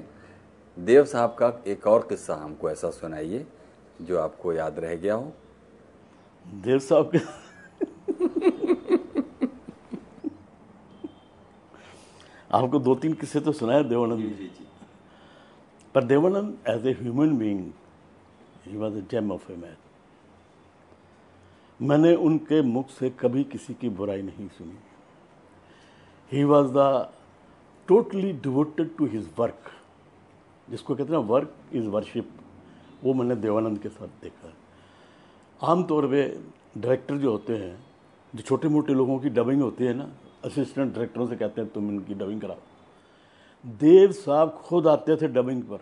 देव साहब का एक और किस्सा हमको ऐसा सुनाइए जो आपको याद रह गया हो। देव साहब के आपको 2-3 किस्से तो सुनाए देवानंद जी, पर Dev Anand as a human being he was a gem of a man. मैंने उनके मुख से कभी किसी की बुराई नहीं सुनी। He was the totally devoted to his work, जिसको कहते हैं वर्क इज़ वर्शिप, वो मैंने देवानंद के साथ देखा है। आमतौर पे डायरेक्टर जो होते हैं, जो छोटे मोटे लोगों की डबिंग होती है ना, असिस्टेंट डायरेक्टरों से कहते हैं तुम इनकी डबिंग कराओ। देव साहब खुद आते थे डबिंग पर,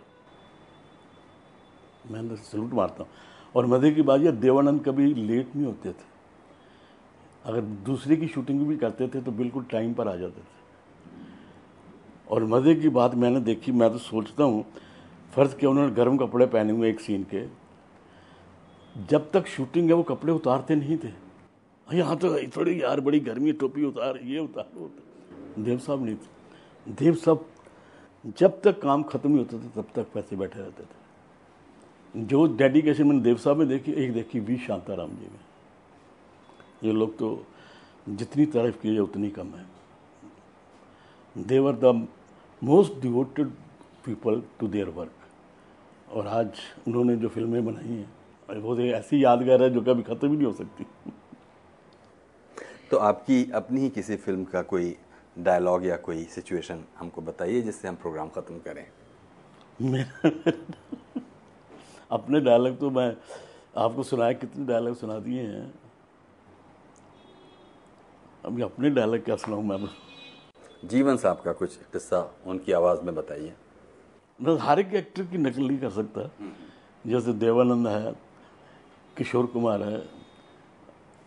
मैं तो सैल्यूट मारता हूँ। और मज़े की बात यह, देवानंद कभी लेट नहीं होते थे, अगर दूसरे की शूटिंग भी करते थे तो बिल्कुल टाइम पर आ जाते थे। और मज़े की बात मैंने देखी, मैं तो सोचता हूँ फ़र्ज़ किया उन्होंने गर्म कपड़े पहने हुए एक सीन के, जब तक शूटिंग है वो कपड़े उतारते नहीं थे। यहाँ तो थोड़ी यार बड़ी गर्मी, टोपी उतार, ये उतार, वो उतार। देव साहब नहीं थे। देव साहब जब तक काम ख़त्म नहीं होता था तब तक पैसे बैठे रहते थे। जो डेडिकेशन मैंने देव साहब में देखी, एक देखी वी शांताराम जी में। ये लोग तो जितनी तारीफ की जाए उतनी कम है। They were the most devoted people to their work. और आज उन्होंने जो फिल्में बनाई हैं वो ऐसी यादगार है जो कभी ख़त्म ही नहीं हो सकती। तो आपकी अपनी ही किसी फिल्म का कोई डायलॉग या कोई सिचुएशन हमको बताइए जिससे हम प्रोग्राम ख़त्म करें। अपने डायलॉग तो मैं आपको सुनाया, कितने डायलॉग सुना दिए हैं, अभी अपने डायलॉग क्या सुनाऊँ मैं। जीवन साहब का कुछ किस्सा उनकी आवाज़ में बताइए। मैं हर एक एक्टर की नकल नहीं कर सकता, जैसे देवानंद है, किशोर कुमार है,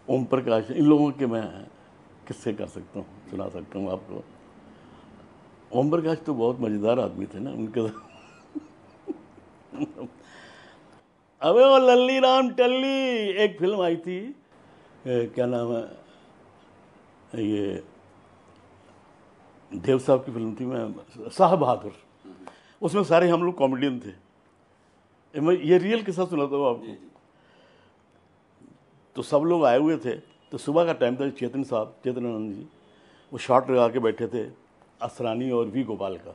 ओम प्रकाश है, इन लोगों के मैं किस्से कर सकता हूँ, सुना सकता हूँ आपको। ओम प्रकाश तो बहुत मज़ेदार आदमी थे ना, उनके अबे वो लल्ली राम टल्ली, एक फिल्म आई थी, क्या नाम है, ये देव साहब की फिल्म थी, मैं साहब बहादुर, उसमें सारे हम लोग कॉमेडियन थे। मैं ये रियल किस्सा सुनाता हूँ आपको। तो सब लोग आए हुए थे, तो सुबह का टाइम था, चेतन साहब, चेतनानंद जी, वो शॉट लगा के बैठे थे, असरानी और वी गोपाल का।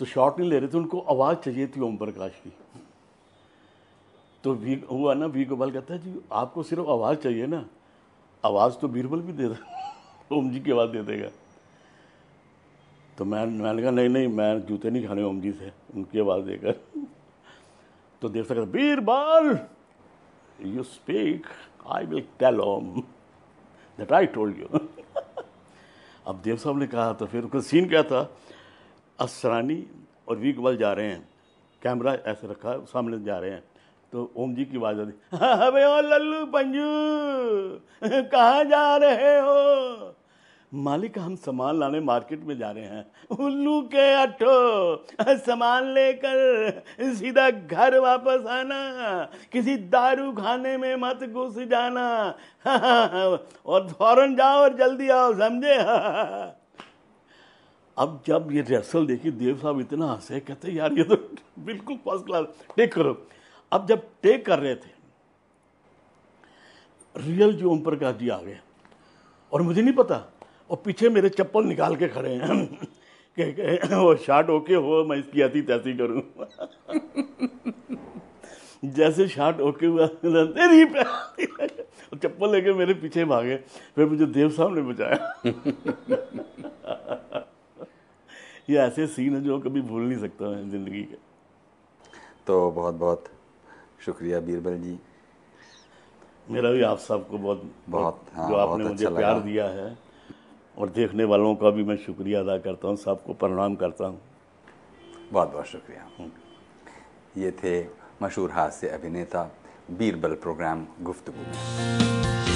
तो शॉट नहीं ले रहे थे, उनको आवाज़ चाहिए थी ओम प्रकाश की। तो वी हुआ ना, वी गोपाल कहता है जी आपको सिर्फ आवाज़ चाहिए ना, आवाज़ तो बीरबल भी दे दे, ओम जी की आवाज़ दे देगा। तो मैंने कहा नहीं, मैं जूते नहीं खाने ओम जी से, उनकी आवाज़ देकर। तो देव साहब कहता Birbal you speak, I will tell him that I told you. अब देव साहब ने कहा, तो फिर उसका सीन क्या था, असरानी और वी गोपाल जा रहे हैं, कैमरा ऐसे रखा सामने जा रहे हैं, तो ओम जी की आवाज़ आती, अबे ओ लल्लू पंजू कहाँ जा रहे हो, मालिक हम सामान लाने मार्केट में जा रहे हैं। उल्लू के अट्ठो, सामान लेकर सीधा घर वापस आना, किसी दारू खाने में मत घुस जाना, और फौरन जाओ और जल्दी आओ, समझे? अब जब ये रिहर्सल देखी, देव साहब इतना हंसे, कहते यार ये तो बिल्कुल फर्स्ट क्लास, टेक करो। अब जब टेक कर रहे थे, रियल जो ओम प्रकाश जी आ गए, और मुझे नहीं पता, और पीछे मेरे चप्पल निकाल के खड़े हैं कि वो शॉट ओके हो, मैं इसकी ऐसी तैसी करूं। जैसे शॉट ओके हुआ, तेरी चप्पल लेके मेरे पीछे भागे, फिर मुझे देव साहब ने बचाया। ये ऐसे सीन है जो कभी भूल नहीं सकता मैं जिंदगी के। तो बहुत बहुत शुक्रिया बीरबल जी। मेरा भी आप सबको बहुत हाँ, जो आपने बहुत मुझे अच्छा प्यार लगा। दिया है, और देखने वालों का भी मैं शुक्रिया अदा करता हूँ, सबको प्रणाम करता हूँ। बहुत बहुत शुक्रिया। ये थे मशहूर हास्य अभिनेता बीरबल प्रोग्राम गुफ्तगू में।